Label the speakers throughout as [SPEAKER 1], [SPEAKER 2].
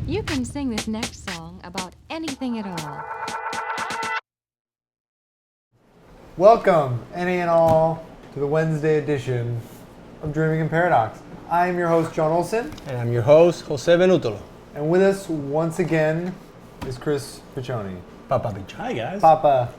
[SPEAKER 1] You can sing this next song about anything at all.
[SPEAKER 2] Welcome, any and all, to the Wednesday edition of Dreaming in Paradox. I am your host, John Olson.
[SPEAKER 3] And I'm your host, Jose Benutolo.
[SPEAKER 2] And with us once again is Chris Piccioni.
[SPEAKER 3] Papa Bicho.
[SPEAKER 4] Hi guys.
[SPEAKER 2] Papa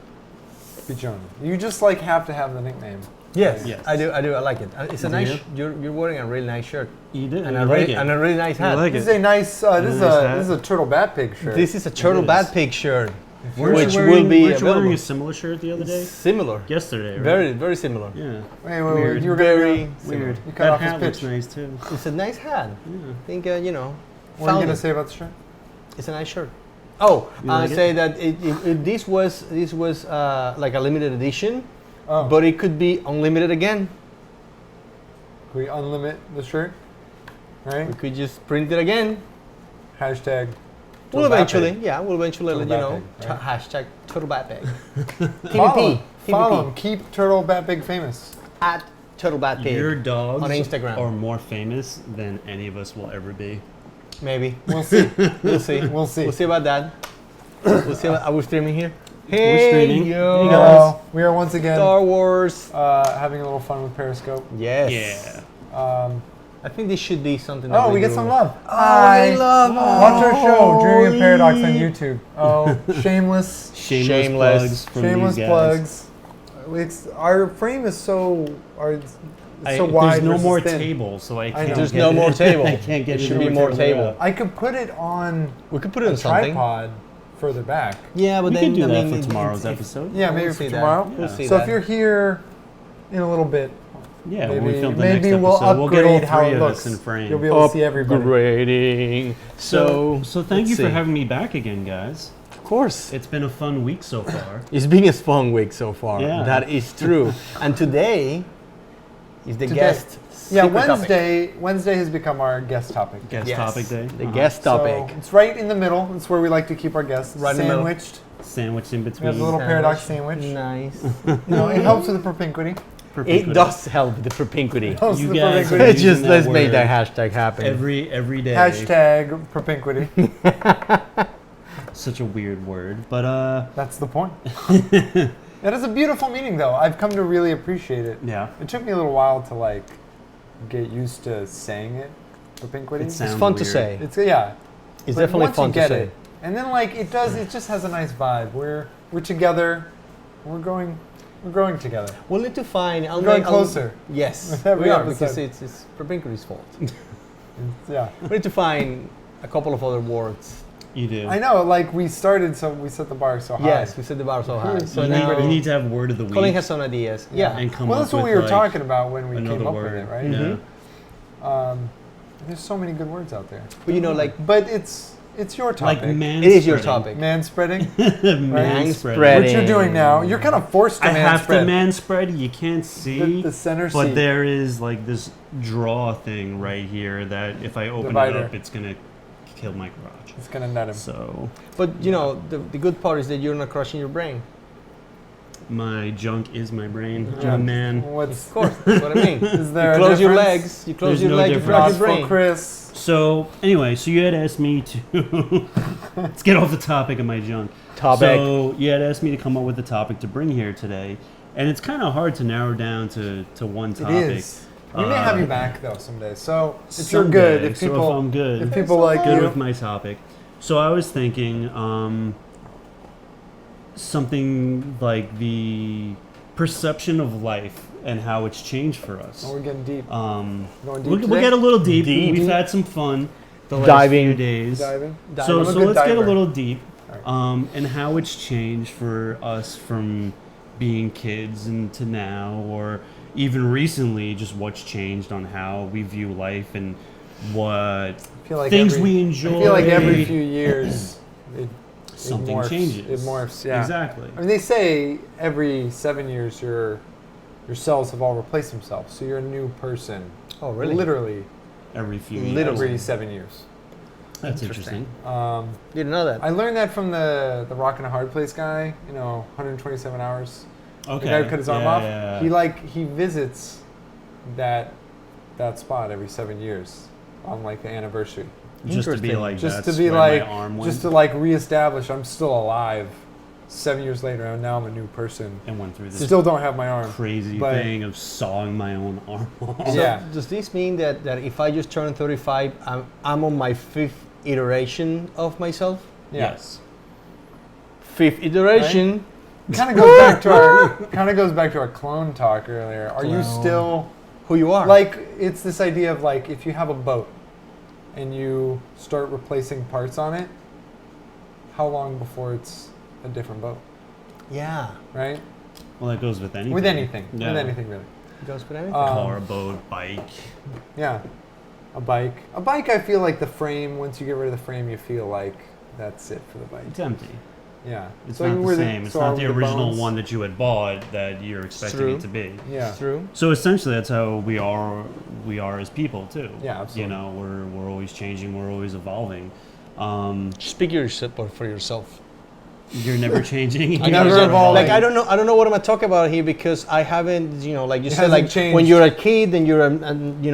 [SPEAKER 2] Piccioni. You just have to have the nickname.
[SPEAKER 3] Yes,
[SPEAKER 4] Yes.
[SPEAKER 3] I do. I like it. It's a
[SPEAKER 4] Do
[SPEAKER 3] nice.
[SPEAKER 4] you?
[SPEAKER 3] You're wearing a really nice shirt
[SPEAKER 4] You did.
[SPEAKER 3] and
[SPEAKER 4] I
[SPEAKER 3] a
[SPEAKER 4] like
[SPEAKER 3] really
[SPEAKER 4] it.
[SPEAKER 3] and a really nice hat.
[SPEAKER 4] like
[SPEAKER 2] This
[SPEAKER 4] it.
[SPEAKER 2] is a nice. This
[SPEAKER 4] hat.
[SPEAKER 2] is a Turtle Bat Pig shirt.
[SPEAKER 3] This is a Turtle
[SPEAKER 4] is.
[SPEAKER 3] Bat Pig shirt,
[SPEAKER 4] Weren't
[SPEAKER 3] which
[SPEAKER 4] you
[SPEAKER 3] will
[SPEAKER 4] wearing,
[SPEAKER 3] be
[SPEAKER 4] weren't you wearing
[SPEAKER 3] available.
[SPEAKER 4] a similar shirt the other day?
[SPEAKER 3] Similar.
[SPEAKER 4] Yesterday, right?
[SPEAKER 3] Very similar.
[SPEAKER 4] Yeah.
[SPEAKER 2] Wait,
[SPEAKER 4] Weird.
[SPEAKER 2] you were
[SPEAKER 3] Very
[SPEAKER 2] gonna
[SPEAKER 4] Weird.
[SPEAKER 2] You cut
[SPEAKER 4] That
[SPEAKER 2] off his
[SPEAKER 4] hat looks
[SPEAKER 2] pitch.
[SPEAKER 4] nice too.
[SPEAKER 3] It's a nice hat.
[SPEAKER 4] Yeah.
[SPEAKER 3] I think
[SPEAKER 2] What are you
[SPEAKER 3] found
[SPEAKER 2] gonna
[SPEAKER 3] it.
[SPEAKER 2] say about the shirt?
[SPEAKER 3] It's a nice shirt. Oh,
[SPEAKER 4] You
[SPEAKER 3] I
[SPEAKER 4] like it?
[SPEAKER 3] say that this was like a limited edition,
[SPEAKER 2] Oh,
[SPEAKER 3] but it could be unlimited again.
[SPEAKER 2] can we unlimit the shirt? Right?
[SPEAKER 3] We could just print it again.
[SPEAKER 2] Hashtag.
[SPEAKER 3] We'll
[SPEAKER 2] Turtle Bat
[SPEAKER 3] eventually,
[SPEAKER 2] Pig.
[SPEAKER 3] yeah, we'll eventually let you
[SPEAKER 2] Turtle
[SPEAKER 3] know.
[SPEAKER 2] Bat Pig, right?
[SPEAKER 3] Hashtag Turtle Bat Pig.
[SPEAKER 2] Follow,
[SPEAKER 3] TBP.
[SPEAKER 2] follow him. Keep Turtle Bat Pig famous.
[SPEAKER 3] At Turtle Bat Pig.
[SPEAKER 4] Your dogs
[SPEAKER 3] on Instagram.
[SPEAKER 4] are more famous than any of us will ever be.
[SPEAKER 3] Maybe.
[SPEAKER 2] We'll see.
[SPEAKER 3] We'll see.
[SPEAKER 2] We'll see.
[SPEAKER 3] We'll see about that. We'll see. Are we streaming here? Hey,
[SPEAKER 4] streaming.
[SPEAKER 3] yo.
[SPEAKER 4] Hey, guys.
[SPEAKER 2] We are once again
[SPEAKER 3] Star Wars.
[SPEAKER 2] having a little fun with Periscope.
[SPEAKER 3] Yes.
[SPEAKER 4] Yeah.
[SPEAKER 3] I think this should be something that
[SPEAKER 2] Oh, we get
[SPEAKER 3] do.
[SPEAKER 2] some love.
[SPEAKER 3] Oh, we love.
[SPEAKER 2] Watch our show, Dreaming in Paradox, on YouTube. Oh, shameless,
[SPEAKER 4] Shameless plugs from
[SPEAKER 2] shameless
[SPEAKER 4] these guys.
[SPEAKER 2] plugs. Our frame is so wide.
[SPEAKER 4] There's no
[SPEAKER 2] versus
[SPEAKER 4] more
[SPEAKER 2] thin.
[SPEAKER 4] table, so I
[SPEAKER 2] know.
[SPEAKER 4] can't.
[SPEAKER 3] There's
[SPEAKER 4] get
[SPEAKER 3] no
[SPEAKER 4] it.
[SPEAKER 3] more table.
[SPEAKER 4] I can't get
[SPEAKER 3] There
[SPEAKER 4] it.
[SPEAKER 3] should be
[SPEAKER 4] any
[SPEAKER 3] more
[SPEAKER 4] further
[SPEAKER 3] table.
[SPEAKER 4] out.
[SPEAKER 2] I could put it on
[SPEAKER 3] We could put it
[SPEAKER 2] a
[SPEAKER 3] on something.
[SPEAKER 2] tripod further back.
[SPEAKER 3] Yeah, but
[SPEAKER 4] We
[SPEAKER 3] then
[SPEAKER 4] could do
[SPEAKER 3] I
[SPEAKER 4] that
[SPEAKER 3] mean,
[SPEAKER 4] for tomorrow's
[SPEAKER 3] if-
[SPEAKER 4] episode.
[SPEAKER 2] Yeah,
[SPEAKER 3] We'll
[SPEAKER 2] maybe
[SPEAKER 3] see
[SPEAKER 2] for
[SPEAKER 3] that.
[SPEAKER 2] tomorrow.
[SPEAKER 3] We'll see
[SPEAKER 2] So
[SPEAKER 3] that.
[SPEAKER 2] if you're here in a little bit,
[SPEAKER 4] Yeah, when we
[SPEAKER 2] maybe,
[SPEAKER 4] film the next
[SPEAKER 2] maybe we'll
[SPEAKER 4] episode, we'll get all
[SPEAKER 2] upgrade how
[SPEAKER 4] three
[SPEAKER 2] it
[SPEAKER 4] of
[SPEAKER 2] looks.
[SPEAKER 4] us in frame.
[SPEAKER 2] You'll be able to see everybody.
[SPEAKER 3] Upgrading.
[SPEAKER 4] So thank
[SPEAKER 3] let's
[SPEAKER 4] you for
[SPEAKER 3] see.
[SPEAKER 4] having me back again, guys.
[SPEAKER 3] Of course.
[SPEAKER 4] It's been a fun week so far.
[SPEAKER 3] It's been a fun week so far.
[SPEAKER 4] Yeah.
[SPEAKER 3] That is true. And today is the
[SPEAKER 2] Today.
[SPEAKER 3] guest.
[SPEAKER 2] Yeah,
[SPEAKER 3] secret topic.
[SPEAKER 2] Wednesday has become our guest topic.
[SPEAKER 4] Guest
[SPEAKER 3] Yes,
[SPEAKER 4] topic day.
[SPEAKER 3] The guest topic.
[SPEAKER 2] So it's right in the middle. It's where we like to keep our guests
[SPEAKER 3] Right in the middle.
[SPEAKER 2] sandwiched.
[SPEAKER 4] Sandwich in
[SPEAKER 2] We
[SPEAKER 4] between.
[SPEAKER 2] have a little paradox sandwich.
[SPEAKER 3] Nice.
[SPEAKER 2] You know, it helps with the propinquity.
[SPEAKER 3] It does help the propinquity.
[SPEAKER 2] Helps
[SPEAKER 4] You
[SPEAKER 2] with the
[SPEAKER 4] guys
[SPEAKER 2] propinquity.
[SPEAKER 4] are
[SPEAKER 3] Just
[SPEAKER 4] using that
[SPEAKER 3] let's make
[SPEAKER 4] word
[SPEAKER 3] that hashtag happen.
[SPEAKER 4] every day.
[SPEAKER 2] Hashtag propinquity.
[SPEAKER 4] Such a weird word, but
[SPEAKER 2] That's the point. That is a beautiful meaning, though. I've come to really appreciate it.
[SPEAKER 4] yeah.
[SPEAKER 2] It took me a little while to get used to saying it. Propinquity.
[SPEAKER 4] It sounds
[SPEAKER 3] It's fun to
[SPEAKER 4] weird.
[SPEAKER 3] say.
[SPEAKER 2] It's yeah.
[SPEAKER 3] It's
[SPEAKER 2] But
[SPEAKER 3] definitely
[SPEAKER 2] once
[SPEAKER 3] fun
[SPEAKER 2] you
[SPEAKER 3] to
[SPEAKER 2] get
[SPEAKER 3] say.
[SPEAKER 2] it, and then it does. It just has a nice vibe. We're together. We're growing together.
[SPEAKER 3] We'll need to find.
[SPEAKER 2] We're going closer.
[SPEAKER 3] Yes,
[SPEAKER 2] with every
[SPEAKER 3] we are
[SPEAKER 2] episode.
[SPEAKER 3] because it's propinquity's fault.
[SPEAKER 2] Yeah.
[SPEAKER 3] We need to find a couple of other words.
[SPEAKER 4] You do.
[SPEAKER 2] I know. We started, so we set the bar so high.
[SPEAKER 3] Yes, we set the bar so high.
[SPEAKER 2] So
[SPEAKER 3] So
[SPEAKER 4] you,
[SPEAKER 3] now
[SPEAKER 4] you need to have word of the week.
[SPEAKER 3] Colin has some ideas. Yeah.
[SPEAKER 4] and come
[SPEAKER 2] Well,
[SPEAKER 4] up
[SPEAKER 2] that's what
[SPEAKER 4] with
[SPEAKER 2] we were
[SPEAKER 4] like,
[SPEAKER 2] talking about when we
[SPEAKER 4] another
[SPEAKER 2] came up
[SPEAKER 4] word.
[SPEAKER 2] with it, right?
[SPEAKER 4] Yeah.
[SPEAKER 2] There's so many good words out there.
[SPEAKER 3] But
[SPEAKER 2] But it's your topic.
[SPEAKER 4] Like man.
[SPEAKER 3] it is your topic.
[SPEAKER 2] Manspreading.
[SPEAKER 3] Manspreading.
[SPEAKER 2] What you're doing now. You're kind of forced to
[SPEAKER 4] I have to
[SPEAKER 2] manspread.
[SPEAKER 4] man-spread. You can't see.
[SPEAKER 2] The center
[SPEAKER 4] But
[SPEAKER 2] seat.
[SPEAKER 4] there is this draw thing right here that if I open
[SPEAKER 2] Divider.
[SPEAKER 4] it up, it's gonna kill my garage.
[SPEAKER 2] It's gonna nut him.
[SPEAKER 4] So
[SPEAKER 3] But the good part is that you're not crushing your brain.
[SPEAKER 4] my junk is my brain. I'm a
[SPEAKER 2] Junk.
[SPEAKER 4] man.
[SPEAKER 2] What's
[SPEAKER 3] Of course, that's what I mean.
[SPEAKER 2] is there?
[SPEAKER 3] You
[SPEAKER 2] a
[SPEAKER 3] close your
[SPEAKER 2] difference?
[SPEAKER 3] legs. You close
[SPEAKER 4] There's
[SPEAKER 3] your
[SPEAKER 4] no
[SPEAKER 3] legs. You
[SPEAKER 4] difference.
[SPEAKER 3] crush your
[SPEAKER 2] Gospel
[SPEAKER 3] brain.
[SPEAKER 2] Chris.
[SPEAKER 4] So anyway, so you had asked me to let's get off the topic of my junk.
[SPEAKER 3] Topic.
[SPEAKER 4] So you had asked me to come up with a topic to bring here today, and it's kind of hard to narrow down to one
[SPEAKER 2] It
[SPEAKER 4] topic.
[SPEAKER 2] is. We may have you back though someday. So if you're
[SPEAKER 4] Someday,
[SPEAKER 2] good, if
[SPEAKER 4] so
[SPEAKER 2] people,
[SPEAKER 4] if I'm good,
[SPEAKER 2] if people like
[SPEAKER 4] good
[SPEAKER 2] you,
[SPEAKER 4] with my topic. So I was thinking something like the perception of life and how it's changed for us.
[SPEAKER 2] oh, we're getting deep.
[SPEAKER 4] Um,
[SPEAKER 2] Going deep
[SPEAKER 4] we'll
[SPEAKER 2] today?
[SPEAKER 4] get a little deep.
[SPEAKER 3] Deep.
[SPEAKER 4] We've had some fun the last
[SPEAKER 3] Diving.
[SPEAKER 4] few days.
[SPEAKER 2] Diving.
[SPEAKER 4] So,
[SPEAKER 2] I'm a
[SPEAKER 4] so
[SPEAKER 2] good
[SPEAKER 4] let's get a
[SPEAKER 2] diver.
[SPEAKER 4] little deep,
[SPEAKER 2] Alright.
[SPEAKER 4] and how it's changed for us from being kids and to now, or even recently, just what's changed on how we view life and what
[SPEAKER 2] I feel like
[SPEAKER 4] things
[SPEAKER 2] every-
[SPEAKER 4] we enjoy.
[SPEAKER 2] I feel like every few years, it
[SPEAKER 4] something
[SPEAKER 2] morphs.
[SPEAKER 4] changes.
[SPEAKER 2] It morphs. Yeah.
[SPEAKER 4] Exactly.
[SPEAKER 2] I mean, they say every 7 years your cells have all replaced themselves, so you're a new person.
[SPEAKER 3] Oh, really?
[SPEAKER 2] Literally,
[SPEAKER 4] Every few
[SPEAKER 3] Literally.
[SPEAKER 4] years.
[SPEAKER 2] every 7 years.
[SPEAKER 4] That's interesting.
[SPEAKER 3] Didn't know that.
[SPEAKER 2] I learned that from the Rock and a Hard Place guy. 127 hours.
[SPEAKER 4] Okay.
[SPEAKER 2] The guy who cut his arm off.
[SPEAKER 4] Yeah.
[SPEAKER 2] He visits that spot every 7 years on like the anniversary.
[SPEAKER 4] Just to be like,
[SPEAKER 2] Just to
[SPEAKER 4] that's
[SPEAKER 2] be
[SPEAKER 4] where
[SPEAKER 2] like,
[SPEAKER 4] my arm went
[SPEAKER 2] just to like reestablish I'm still alive. 7 years later, and now I'm a new person.
[SPEAKER 4] and went through this
[SPEAKER 2] Still don't have my arm.
[SPEAKER 4] crazy
[SPEAKER 2] but-
[SPEAKER 4] thing of sawing my own arm off.
[SPEAKER 3] So
[SPEAKER 2] Yeah.
[SPEAKER 3] does this mean that if I just turned 35, I'm on my 5th iteration of myself?
[SPEAKER 2] Yeah.
[SPEAKER 4] Yes.
[SPEAKER 3] 5th iteration.
[SPEAKER 2] Kind of goes back to our clone talk earlier. Are you
[SPEAKER 3] Clone.
[SPEAKER 2] still
[SPEAKER 3] Who you are?
[SPEAKER 2] like it's this idea of like if you have a boat and you start replacing parts on it, how long before it's a different boat,
[SPEAKER 3] yeah.
[SPEAKER 2] right?
[SPEAKER 4] Well, that goes with anything.
[SPEAKER 2] With anything,
[SPEAKER 4] Yeah.
[SPEAKER 2] with anything really.
[SPEAKER 3] Goes with anything.
[SPEAKER 4] Car, boat, bike.
[SPEAKER 2] Yeah, a bike. I feel like the frame. Once you get rid of the frame, you feel like that's it for the bike.
[SPEAKER 4] It's empty.
[SPEAKER 2] Yeah,
[SPEAKER 4] It's
[SPEAKER 2] So
[SPEAKER 4] not
[SPEAKER 2] you
[SPEAKER 4] the
[SPEAKER 2] were
[SPEAKER 4] same. It's
[SPEAKER 2] so
[SPEAKER 4] not
[SPEAKER 2] are
[SPEAKER 4] the
[SPEAKER 2] the
[SPEAKER 4] original
[SPEAKER 2] bones-
[SPEAKER 4] one that you had bought that you're expecting
[SPEAKER 3] True.
[SPEAKER 4] it to be.
[SPEAKER 2] Yeah,
[SPEAKER 3] It's true.
[SPEAKER 4] So essentially, that's how we are. We are as people too.
[SPEAKER 2] Yeah, absolutely.
[SPEAKER 4] You know, we're always changing. We're always evolving.
[SPEAKER 3] Speak for yourself.
[SPEAKER 4] You're never changing.
[SPEAKER 2] I never evolved.
[SPEAKER 3] Like I don't know what I'm gonna talk about here because I haven't, like you
[SPEAKER 2] It
[SPEAKER 3] said,
[SPEAKER 2] hasn't
[SPEAKER 3] like
[SPEAKER 2] changed.
[SPEAKER 3] when you're a kid, then you're an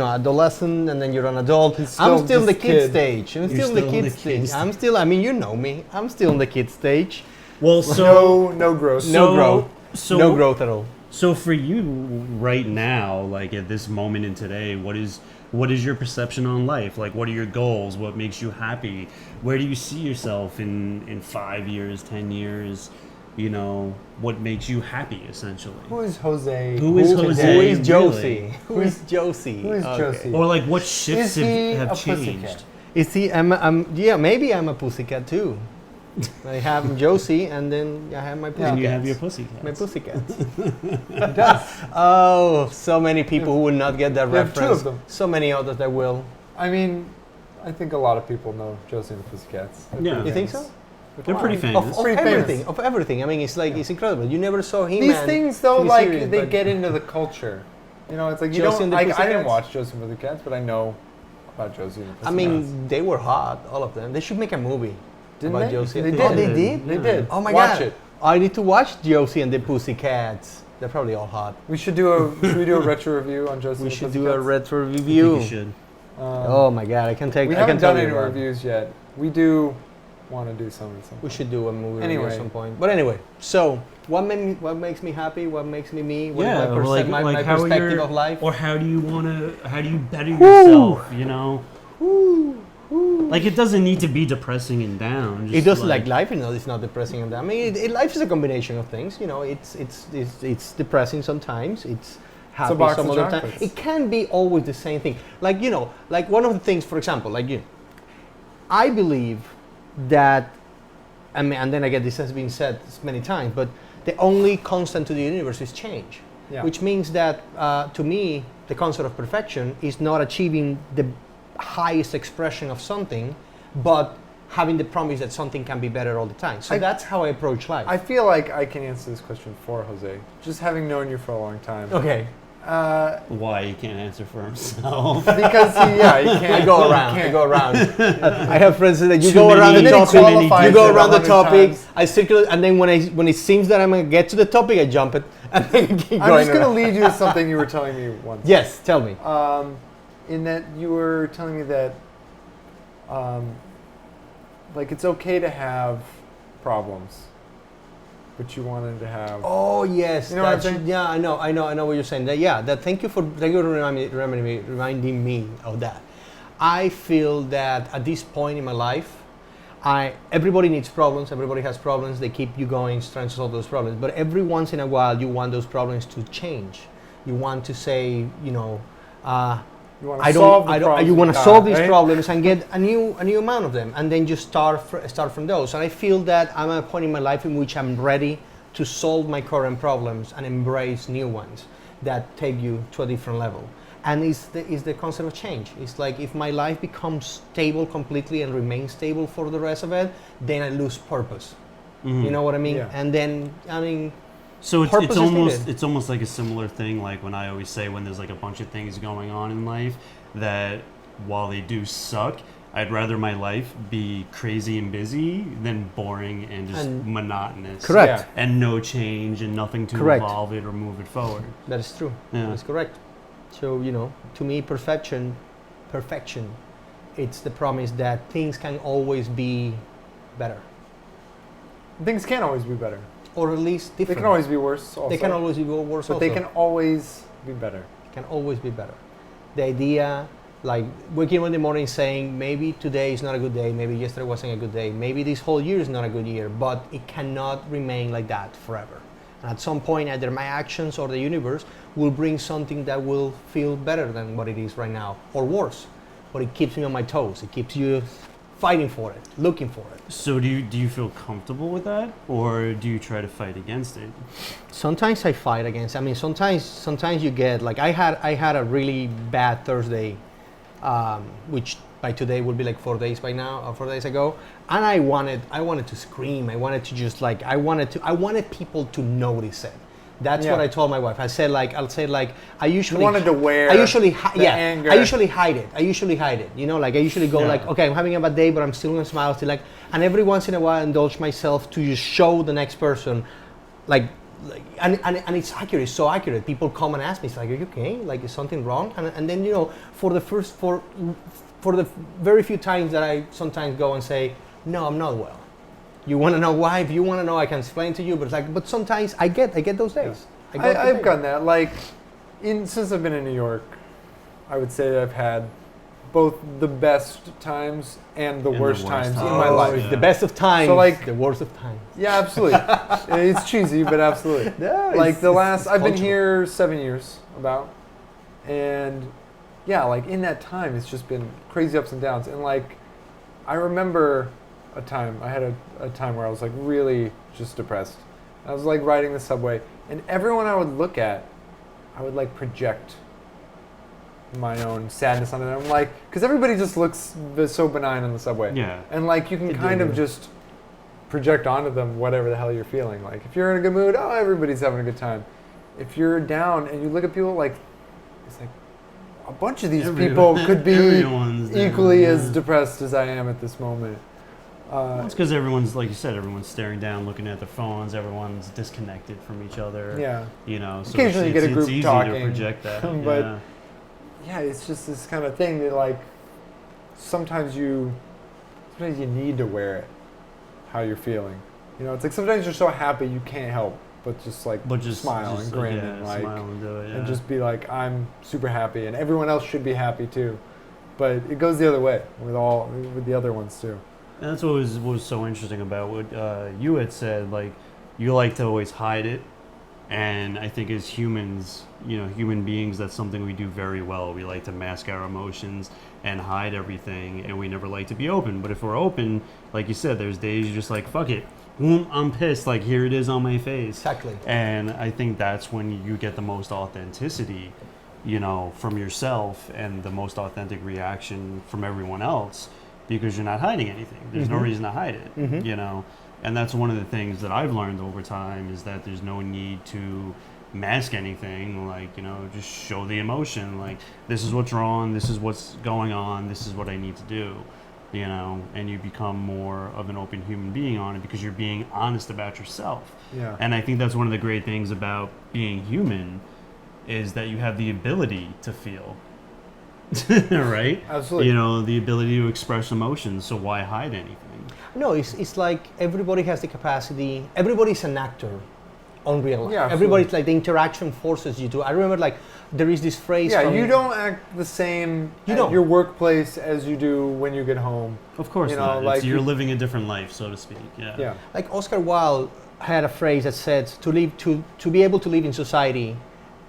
[SPEAKER 3] adolescent, and then you're an adult.
[SPEAKER 2] He's
[SPEAKER 3] I'm
[SPEAKER 2] still
[SPEAKER 3] still the
[SPEAKER 2] just
[SPEAKER 3] kid
[SPEAKER 2] kid.
[SPEAKER 3] stage. I'm
[SPEAKER 4] You're
[SPEAKER 3] still the
[SPEAKER 4] still
[SPEAKER 3] kid
[SPEAKER 4] the
[SPEAKER 3] stage.
[SPEAKER 4] kid stage.
[SPEAKER 3] I'm still. I mean, you know me. I'm still in the kid stage.
[SPEAKER 4] Well, so
[SPEAKER 2] no growth.
[SPEAKER 3] No growth.
[SPEAKER 4] So
[SPEAKER 3] No growth at all.
[SPEAKER 4] So for you right now, like at this moment in today, what is your perception on life? Like, what are your goals? What makes you happy? Where do you see yourself in 5 years, 10 years? You know, what makes you happy, essentially?
[SPEAKER 2] Who is Jose?
[SPEAKER 4] Who is Jose?
[SPEAKER 3] Who is
[SPEAKER 4] really?
[SPEAKER 3] Josie? Who is Josie?
[SPEAKER 2] Who is
[SPEAKER 3] Okay.
[SPEAKER 2] Josie?
[SPEAKER 4] Or like, what shifts
[SPEAKER 2] Is he
[SPEAKER 4] have
[SPEAKER 2] a
[SPEAKER 4] changed?
[SPEAKER 2] pussycat?
[SPEAKER 3] Is he? Yeah, maybe I'm a pussycat too. I have Josie, and then I have my pussycat.
[SPEAKER 4] And you have your pussycat.
[SPEAKER 3] My pussycat.
[SPEAKER 2] He does.
[SPEAKER 3] Oh, so many people who will not get that
[SPEAKER 2] You have two
[SPEAKER 3] reference.
[SPEAKER 2] of them.
[SPEAKER 3] So many others that will.
[SPEAKER 2] I mean, I think a lot of people know Josie and the Pussycats. They're
[SPEAKER 4] Yeah.
[SPEAKER 2] pretty
[SPEAKER 3] You think
[SPEAKER 2] famous.
[SPEAKER 3] so?
[SPEAKER 4] They're pretty
[SPEAKER 3] Of,
[SPEAKER 4] famous.
[SPEAKER 3] of
[SPEAKER 2] Pretty
[SPEAKER 3] everything,
[SPEAKER 2] famous.
[SPEAKER 3] of everything. I mean, it's like it's incredible. You never saw him.
[SPEAKER 2] These things, though, like
[SPEAKER 3] serious,
[SPEAKER 2] they
[SPEAKER 3] but-
[SPEAKER 2] get into the culture. You know, it's like you
[SPEAKER 3] Josie
[SPEAKER 2] don't.
[SPEAKER 3] and the
[SPEAKER 2] I didn't
[SPEAKER 3] Pussycats?
[SPEAKER 2] watch Josie and the Pussycats, but I know about Josie and the Pussycats.
[SPEAKER 3] I mean, they were hot, all of them. They should make a movie
[SPEAKER 2] didn't
[SPEAKER 3] about
[SPEAKER 2] they?
[SPEAKER 3] Josie.
[SPEAKER 2] They
[SPEAKER 3] Oh,
[SPEAKER 2] did.
[SPEAKER 3] they did?
[SPEAKER 2] They
[SPEAKER 4] Yeah.
[SPEAKER 2] did.
[SPEAKER 3] Oh my
[SPEAKER 2] Watch
[SPEAKER 3] god!
[SPEAKER 2] it.
[SPEAKER 3] I need to watch Josie and the Pussycats. They're probably all hot.
[SPEAKER 2] We should do a. Should we do a retro review on Josie?
[SPEAKER 3] We
[SPEAKER 2] and the
[SPEAKER 3] should do a
[SPEAKER 2] Pussycats?
[SPEAKER 3] retro
[SPEAKER 4] I think
[SPEAKER 3] review.
[SPEAKER 4] you should.
[SPEAKER 3] Oh my god! I can take.
[SPEAKER 2] We
[SPEAKER 3] I can
[SPEAKER 2] haven't
[SPEAKER 3] tell
[SPEAKER 2] done
[SPEAKER 3] you
[SPEAKER 2] any
[SPEAKER 3] about-
[SPEAKER 2] reviews yet. We do want to do some at some
[SPEAKER 3] We
[SPEAKER 2] point.
[SPEAKER 3] should do a movie review
[SPEAKER 2] Anyway.
[SPEAKER 3] at some point. But anyway, so what makes me happy? What makes me me? What is
[SPEAKER 4] Yeah,
[SPEAKER 3] my,
[SPEAKER 4] like
[SPEAKER 3] my
[SPEAKER 4] how
[SPEAKER 3] perspective
[SPEAKER 4] you're-
[SPEAKER 3] of life?
[SPEAKER 4] Or how do you how do you better yourself? You know. Like it doesn't need to be depressing and down.
[SPEAKER 3] It
[SPEAKER 4] just
[SPEAKER 3] does like life, it's not depressing. I mean, life is a combination of things. You know, it's depressing sometimes. It's happy
[SPEAKER 2] box
[SPEAKER 3] some
[SPEAKER 2] of
[SPEAKER 3] other time.
[SPEAKER 2] chocolates.
[SPEAKER 3] It can be always the same thing. Like like one of the things, for example, I believe that, I mean, and then again, this has been said many times, but the only constant to the universe is change.
[SPEAKER 2] Yeah.
[SPEAKER 3] Which means that to me, the concept of perfection is not achieving the highest expression of something, but having the promise that something can be better all the time. So that's how I approach life.
[SPEAKER 2] I feel like I can answer this question for Jose, just having known you for a long time.
[SPEAKER 3] okay.
[SPEAKER 4] why he can't answer for himself.
[SPEAKER 2] Because he can't.
[SPEAKER 3] I go
[SPEAKER 2] he
[SPEAKER 3] around. I
[SPEAKER 2] can't.
[SPEAKER 3] go around. I have friends that you
[SPEAKER 4] Too
[SPEAKER 3] go
[SPEAKER 4] many-
[SPEAKER 3] around the
[SPEAKER 2] And then he
[SPEAKER 3] topic.
[SPEAKER 2] qualifies
[SPEAKER 3] You go
[SPEAKER 2] it
[SPEAKER 3] around the
[SPEAKER 2] 100
[SPEAKER 3] topic.
[SPEAKER 2] times.
[SPEAKER 3] I circulate, and then when it seems that I'm gonna get to the topic, I jump it, and then keep
[SPEAKER 2] I'm
[SPEAKER 3] going.
[SPEAKER 2] just going to
[SPEAKER 3] around.
[SPEAKER 2] lead you to something you were telling me once.
[SPEAKER 3] Yes, tell me.
[SPEAKER 2] In that you were telling me that, like, it's okay to have problems, but you wanted to have.
[SPEAKER 3] Oh yes,
[SPEAKER 2] You know what I'm
[SPEAKER 3] that's-
[SPEAKER 2] saying?
[SPEAKER 3] yeah, I know what you're saying. Thank you for reminding me of that. I feel that at this point in my life, everybody needs problems. Everybody has problems. They keep you going, trying to solve those problems. But every once in a while, you want those problems to change. You want to say,
[SPEAKER 2] You want to
[SPEAKER 3] I
[SPEAKER 2] solve
[SPEAKER 3] don't.
[SPEAKER 2] the problems.
[SPEAKER 3] You want
[SPEAKER 2] with
[SPEAKER 3] to
[SPEAKER 2] God,
[SPEAKER 3] solve these
[SPEAKER 2] right?
[SPEAKER 3] problems and get a new amount of them, and then just start from those. And I feel that I'm at a point in my life in which I'm ready to solve my current problems and embrace new ones that take you to a different level. And is the concept of change. It's like if my life becomes stable completely and remains stable for the rest of it, then I lose purpose.
[SPEAKER 4] Mhm.
[SPEAKER 3] You know what I mean?
[SPEAKER 2] Yeah.
[SPEAKER 3] And then
[SPEAKER 4] So it's
[SPEAKER 3] Purpose is needed.
[SPEAKER 4] it's almost like a similar thing like when I always say when there's like a bunch of things going on in life that while they do suck, I'd rather my life be crazy and busy than boring and just monotonous.
[SPEAKER 3] Correct.
[SPEAKER 2] Yeah.
[SPEAKER 4] And no change and nothing to
[SPEAKER 3] Correct.
[SPEAKER 4] evolve it or move it forward.
[SPEAKER 3] That is true.
[SPEAKER 4] Yeah.
[SPEAKER 3] That's correct. So, to me, perfection, it's the promise that things can always be better.
[SPEAKER 2] Things can always be better.
[SPEAKER 3] Or at least
[SPEAKER 2] They
[SPEAKER 3] different.
[SPEAKER 2] can always be worse. Also.
[SPEAKER 3] They can always be worse
[SPEAKER 2] But
[SPEAKER 3] also.
[SPEAKER 2] they can always be better.
[SPEAKER 3] Can always be better. The idea, like waking up in the morning saying, maybe today is not a good day, maybe yesterday wasn't a good day, maybe this whole year is not a good year, but it cannot remain like that forever. And at some point, either my actions or the universe will bring something that will feel better than what it is right now, or worse. But it keeps me on my toes. It keeps you fighting for it, looking for it.
[SPEAKER 4] So do you feel comfortable with that, or do you try to fight against it?
[SPEAKER 3] Sometimes I fight against. I mean, sometimes you get like I had a really bad Thursday, which by today would be like 4 days by now, or 4 days ago, and I wanted to scream. I wanted to just like I wanted people to notice it. That's what I told my wife. I said like I usually
[SPEAKER 2] wanted to wear
[SPEAKER 3] I usually
[SPEAKER 2] the anger.
[SPEAKER 3] I usually hide it. Like I usually go like, okay, I'm having a bad day, but I'm still gonna smile, still like, and every once in a while indulge myself to just show the next person, and it's accurate. It's so accurate. People come and ask me, it's like, are you okay? Like, is something wrong? And then for the very few times that I sometimes go and say, no, I'm not well. You want to know why? If you want to know, I can explain to you. But sometimes I get those days.
[SPEAKER 2] I've gotten that. Like, since I've been in New York, I would say I've had both the best times and the worst times in my life.
[SPEAKER 3] It's the best of times,
[SPEAKER 2] So, like,
[SPEAKER 3] the worst of times.
[SPEAKER 2] Yeah, absolutely. It's cheesy, but absolutely.
[SPEAKER 3] No,
[SPEAKER 2] Like
[SPEAKER 3] it's
[SPEAKER 2] I've been
[SPEAKER 3] cultural.
[SPEAKER 2] here 7 years about, and yeah, like in that time, it's just been crazy ups and downs. And like, I remember I had a time where I was like really just depressed. I was like riding the subway, and everyone I would look at, I would like project my own sadness on it. I'm like, because everybody just looks so benign on the subway.
[SPEAKER 4] Yeah.
[SPEAKER 2] And like you can kind of just project onto them whatever the hell you're feeling. Like if you're in a good mood, oh, everybody's having a good time. If you're down and you look at people, like it's like a bunch of these people could be
[SPEAKER 4] Everyone's down,
[SPEAKER 2] equally as
[SPEAKER 4] yeah.
[SPEAKER 2] depressed as I am at this moment.
[SPEAKER 4] Well, it's because everyone's, like you said, everyone's staring down, looking at their phones. Everyone's disconnected from each other.
[SPEAKER 2] Yeah.
[SPEAKER 4] So
[SPEAKER 2] Occasionally you get a group
[SPEAKER 4] it's easy
[SPEAKER 2] talking,
[SPEAKER 4] to project that.
[SPEAKER 2] but
[SPEAKER 4] yeah.
[SPEAKER 2] yeah, it's just this kind of thing that like sometimes you need to wear it, how you're feeling. It's like sometimes you're so happy you can't help but just smile and grin and like
[SPEAKER 4] smile and do it,
[SPEAKER 2] and just be like, I'm super happy and everyone else should be happy too. But it goes the other way with the other ones too.
[SPEAKER 4] And that's what was so interesting about what you had said. Like, you like to always hide it, and I think as humans, human beings, that's something we do very well. We like to mask our emotions and hide everything, and we never like to be open. But if we're open, like you said, there's days you're just like, fuck it, I'm pissed. Like, here it is on my face.
[SPEAKER 3] Exactly.
[SPEAKER 4] And I think that's when you get the most authenticity, from yourself, and the most authentic reaction from everyone else. Because you're not hiding anything. There's no reason to hide it, And that's one of the things that I've learned over time is that there's no need to mask anything. Like, just show the emotion. Like, this is what's wrong. This is what's going on. This is what I need to do, And you become more of an open human being on it because you're being honest about yourself.
[SPEAKER 2] Yeah.
[SPEAKER 4] And I think that's one of the great things about being human is that you have the ability to feel. Right?
[SPEAKER 2] Absolutely.
[SPEAKER 4] The ability to express emotions, so why hide anything?
[SPEAKER 3] No, it's like everybody has the capacity. Everybody's an actor on real life.
[SPEAKER 2] Yeah,
[SPEAKER 3] Everybody's like the interaction forces you to. I remember like there is this phrase.
[SPEAKER 2] Yeah,
[SPEAKER 3] from,
[SPEAKER 2] you don't act the same
[SPEAKER 3] You
[SPEAKER 2] at
[SPEAKER 3] don't.
[SPEAKER 2] your workplace as you do when you get home.
[SPEAKER 4] Of course
[SPEAKER 2] You know,
[SPEAKER 4] not.
[SPEAKER 2] like
[SPEAKER 4] You're
[SPEAKER 2] you-
[SPEAKER 4] living a different life, so to speak. Yeah.
[SPEAKER 2] Yeah.
[SPEAKER 3] Like Oscar Wilde had a phrase that said, to be able to live in society,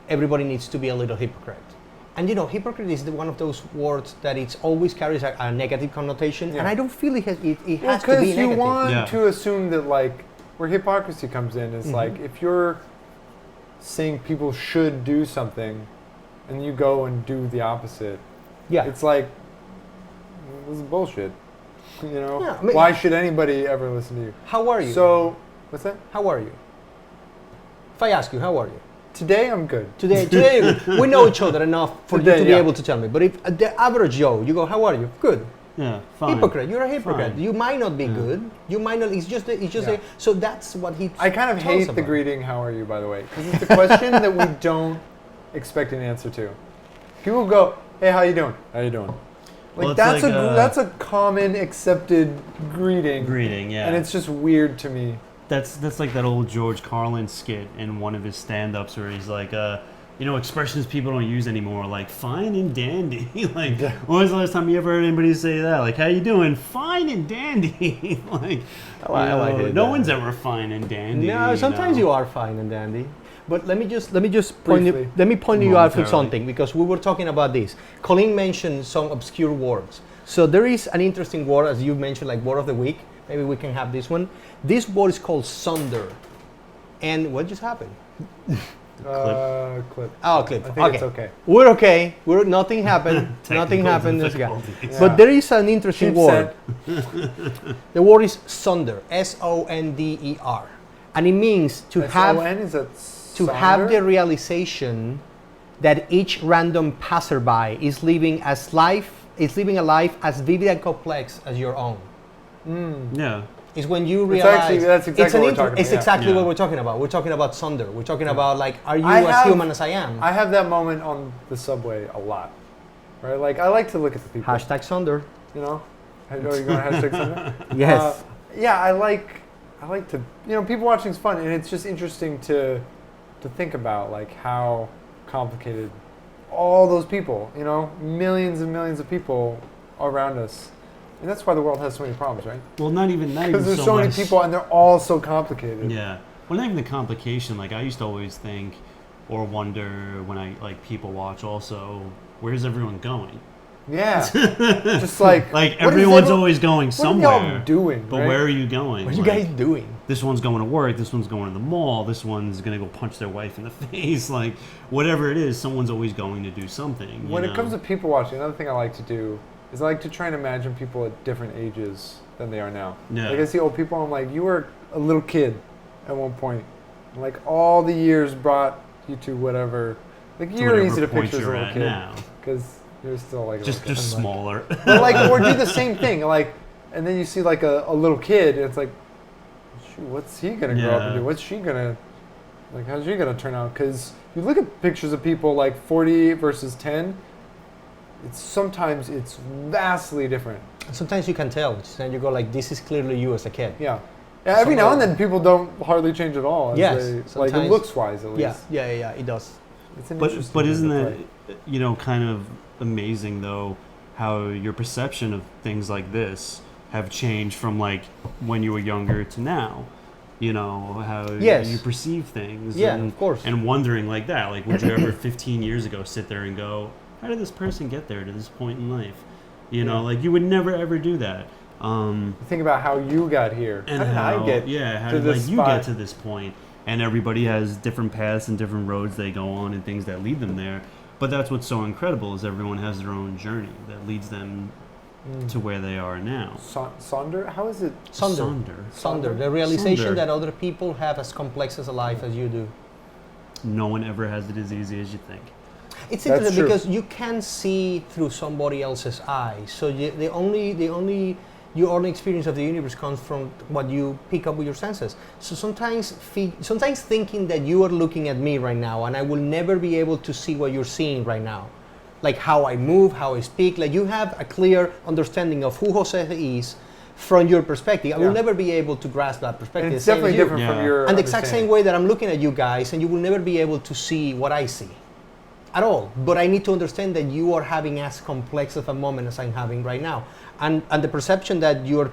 [SPEAKER 3] everybody needs to be a little hypocrite. And hypocrite is one of those words that it always carries a negative connotation,
[SPEAKER 2] Yeah.
[SPEAKER 3] and I don't feel it has to be
[SPEAKER 2] Because
[SPEAKER 3] negative.
[SPEAKER 2] you want
[SPEAKER 4] Yeah.
[SPEAKER 2] to assume that like where hypocrisy comes in is like if you're saying people should do something and you go and do the opposite,
[SPEAKER 3] Yeah.
[SPEAKER 2] it's like this is bullshit.
[SPEAKER 3] Yeah, I mean-
[SPEAKER 2] Why should anybody ever listen to you?
[SPEAKER 3] How are you?
[SPEAKER 2] So what's that?
[SPEAKER 3] How are you? If I ask you, how are you?
[SPEAKER 2] Today I'm good.
[SPEAKER 3] Today we know each other enough for
[SPEAKER 2] Today,
[SPEAKER 3] you to be
[SPEAKER 2] yeah.
[SPEAKER 3] able to tell me. But if the average Joe, you go, how are you? Good.
[SPEAKER 4] Yeah, fine.
[SPEAKER 3] Hypocrite. You're a hypocrite.
[SPEAKER 4] Fine.
[SPEAKER 3] You might not be good. You might not. It's just.
[SPEAKER 2] Yeah.
[SPEAKER 3] So that's what he.
[SPEAKER 2] I kind of
[SPEAKER 3] tells
[SPEAKER 2] hate the
[SPEAKER 3] about.
[SPEAKER 2] greeting, how are you, by the way, because it's a question that we don't expect an answer to. People go, hey, how you doing? How you doing? Like,
[SPEAKER 4] Well, it's
[SPEAKER 2] that's
[SPEAKER 4] like,
[SPEAKER 2] that's a common accepted greeting.
[SPEAKER 4] Greeting, yeah.
[SPEAKER 2] And it's just weird to me.
[SPEAKER 4] That's like that old George Carlin skit in one of his stand-ups where he's like, expressions people don't use anymore, like fine and dandy. Like, when was the last time you ever heard anybody say that? Like, how you doing? Fine and dandy. Like,
[SPEAKER 3] I like it.
[SPEAKER 4] no one's ever fine and dandy.
[SPEAKER 3] No, sometimes you are fine and dandy. But let me just point you,
[SPEAKER 2] Briefly.
[SPEAKER 3] let me point you out for
[SPEAKER 4] Momentarily.
[SPEAKER 3] something, because we were talking about this. Colleen mentioned some obscure words. So there is an interesting word, as you mentioned, like word of the week. Maybe we can have this one. This word is called Sonder. And what just happened?
[SPEAKER 2] Clip.
[SPEAKER 3] Oh, clip.
[SPEAKER 2] I think
[SPEAKER 3] Okay.
[SPEAKER 2] it's okay.
[SPEAKER 3] We're okay. Nothing happened. Nothing
[SPEAKER 4] Technical
[SPEAKER 3] happened.
[SPEAKER 4] difficulties.
[SPEAKER 2] Yeah.
[SPEAKER 3] But there is an interesting
[SPEAKER 2] Cheap
[SPEAKER 3] word.
[SPEAKER 2] set.
[SPEAKER 3] The word is Sonder. Sonder. And it means to have
[SPEAKER 2] S-O-N, is that
[SPEAKER 3] to have
[SPEAKER 2] Sonder?
[SPEAKER 3] the realization that each random passerby is living a life as vivid and complex as your own.
[SPEAKER 4] Yeah.
[SPEAKER 3] Is when you
[SPEAKER 2] It's
[SPEAKER 3] realize
[SPEAKER 2] actually- that's exactly
[SPEAKER 3] it's an
[SPEAKER 2] what we're
[SPEAKER 3] inter-
[SPEAKER 2] talking
[SPEAKER 3] it's
[SPEAKER 2] about, yeah.
[SPEAKER 3] exactly
[SPEAKER 4] Yeah.
[SPEAKER 3] what we're talking about. We're talking about Sonder. We're talking about, like, are you
[SPEAKER 2] I
[SPEAKER 3] as
[SPEAKER 2] have-
[SPEAKER 3] human as I am?
[SPEAKER 2] I have that moment on the subway a lot. Right? Like, I like to look at the people.
[SPEAKER 3] Hashtag Sonder.
[SPEAKER 2] You know? Are you going to hashtag something?
[SPEAKER 3] Yes.
[SPEAKER 2] Yeah, I like to, people watching is fun, and it's just interesting to think about, like, how complicated all those people, millions and millions of people around us. And that's why the world has so many problems, right?
[SPEAKER 4] Well, not even
[SPEAKER 2] Because there's so many
[SPEAKER 4] much-
[SPEAKER 2] people, and they're all so complicated.
[SPEAKER 4] Yeah. Well, not even the complication. Like, I used to always think or wonder when I, like, people watch also, where's everyone going?
[SPEAKER 2] Yeah. Just like
[SPEAKER 4] Like,
[SPEAKER 2] what is
[SPEAKER 4] everyone's
[SPEAKER 2] everyone-
[SPEAKER 4] always going
[SPEAKER 2] what
[SPEAKER 4] somewhere.
[SPEAKER 2] are y'all doing?
[SPEAKER 4] But
[SPEAKER 2] right?
[SPEAKER 4] where are you going?
[SPEAKER 3] What are you
[SPEAKER 4] Like,
[SPEAKER 3] guys doing?
[SPEAKER 4] This one's going to work. This one's going to the mall. This one's going to go punch their wife in the face. Like, whatever it is, someone's always going to do something.
[SPEAKER 2] When it comes to people watching, another thing I like to do is I like to try and imagine people at different ages than they are now.
[SPEAKER 4] Yeah.
[SPEAKER 2] Like, I see old people, I'm like, you were a little kid at one point. Like, all the years brought you to whatever. Like, you're
[SPEAKER 4] whatever
[SPEAKER 2] easy to
[SPEAKER 4] point
[SPEAKER 2] picture as a
[SPEAKER 4] you're
[SPEAKER 2] little
[SPEAKER 4] at
[SPEAKER 2] kid.
[SPEAKER 4] now.
[SPEAKER 2] Because you're still like a
[SPEAKER 4] Just
[SPEAKER 2] little kid.
[SPEAKER 4] smaller.
[SPEAKER 2] But like, or do the same thing. Like, and then you see like a little kid, and it's like, shoot, what's he going to grow up and
[SPEAKER 4] Yeah.
[SPEAKER 2] do? What's she going to, like, how's she going to turn out? Because you look at pictures of people like 40 versus 10, sometimes it's vastly different.
[SPEAKER 3] Sometimes you can tell. And you go like, this is clearly you as a kid.
[SPEAKER 2] Yeah. Yeah, every now and then people don't hardly change at all.
[SPEAKER 3] Yes,
[SPEAKER 2] Like
[SPEAKER 3] sometimes-
[SPEAKER 2] looks wise at least.
[SPEAKER 3] Yeah, it does.
[SPEAKER 2] It's an
[SPEAKER 4] But
[SPEAKER 2] interesting
[SPEAKER 4] isn't
[SPEAKER 2] thing to
[SPEAKER 4] that
[SPEAKER 2] play.
[SPEAKER 4] kind of amazing though, how your perception of things like this have changed from like when you were younger to now. How
[SPEAKER 3] Yes.
[SPEAKER 4] you perceive things.
[SPEAKER 3] Yeah,
[SPEAKER 4] and,
[SPEAKER 3] of course.
[SPEAKER 4] And wondering like that, like would you ever 15 years ago sit there and go, how did this person get there to this point in life?
[SPEAKER 2] Yeah.
[SPEAKER 4] Like you would never ever do that.
[SPEAKER 2] Think about how you got here.
[SPEAKER 4] And
[SPEAKER 2] how did I get
[SPEAKER 4] how
[SPEAKER 2] to
[SPEAKER 4] did
[SPEAKER 2] this
[SPEAKER 4] you
[SPEAKER 2] spot?
[SPEAKER 4] get to this point? And everybody has different paths and different roads they go on and things that lead them there. But that's what's so incredible is everyone has their own journey that leads them to where they are now.
[SPEAKER 2] Sonder? How is it?
[SPEAKER 3] Sonder. The realization
[SPEAKER 4] Sonder.
[SPEAKER 3] that other people have as complex as a life as you do.
[SPEAKER 4] No one ever has it as easy as you think.
[SPEAKER 3] It's
[SPEAKER 2] That's
[SPEAKER 3] interesting
[SPEAKER 2] true.
[SPEAKER 3] because you can see through somebody else's eyes. So your only experience of the universe comes from what you pick up with your senses. So sometimes thinking that you are looking at me right now and I will never be able to see what you're seeing right now. Like how I move, how I speak. Like you have a clear understanding of who Jose is from your perspective. I will
[SPEAKER 2] Yeah.
[SPEAKER 3] never be able to grasp that perspective.
[SPEAKER 2] And it's
[SPEAKER 3] same as
[SPEAKER 2] definitely
[SPEAKER 3] you.
[SPEAKER 2] different from
[SPEAKER 4] Yeah.
[SPEAKER 2] your
[SPEAKER 3] And the exact same
[SPEAKER 2] understanding.
[SPEAKER 3] way that I'm looking at you guys, and you will never be able to see what I see at all. But I need to understand that you are having as complex of a moment as I'm having right now. And the perception that you're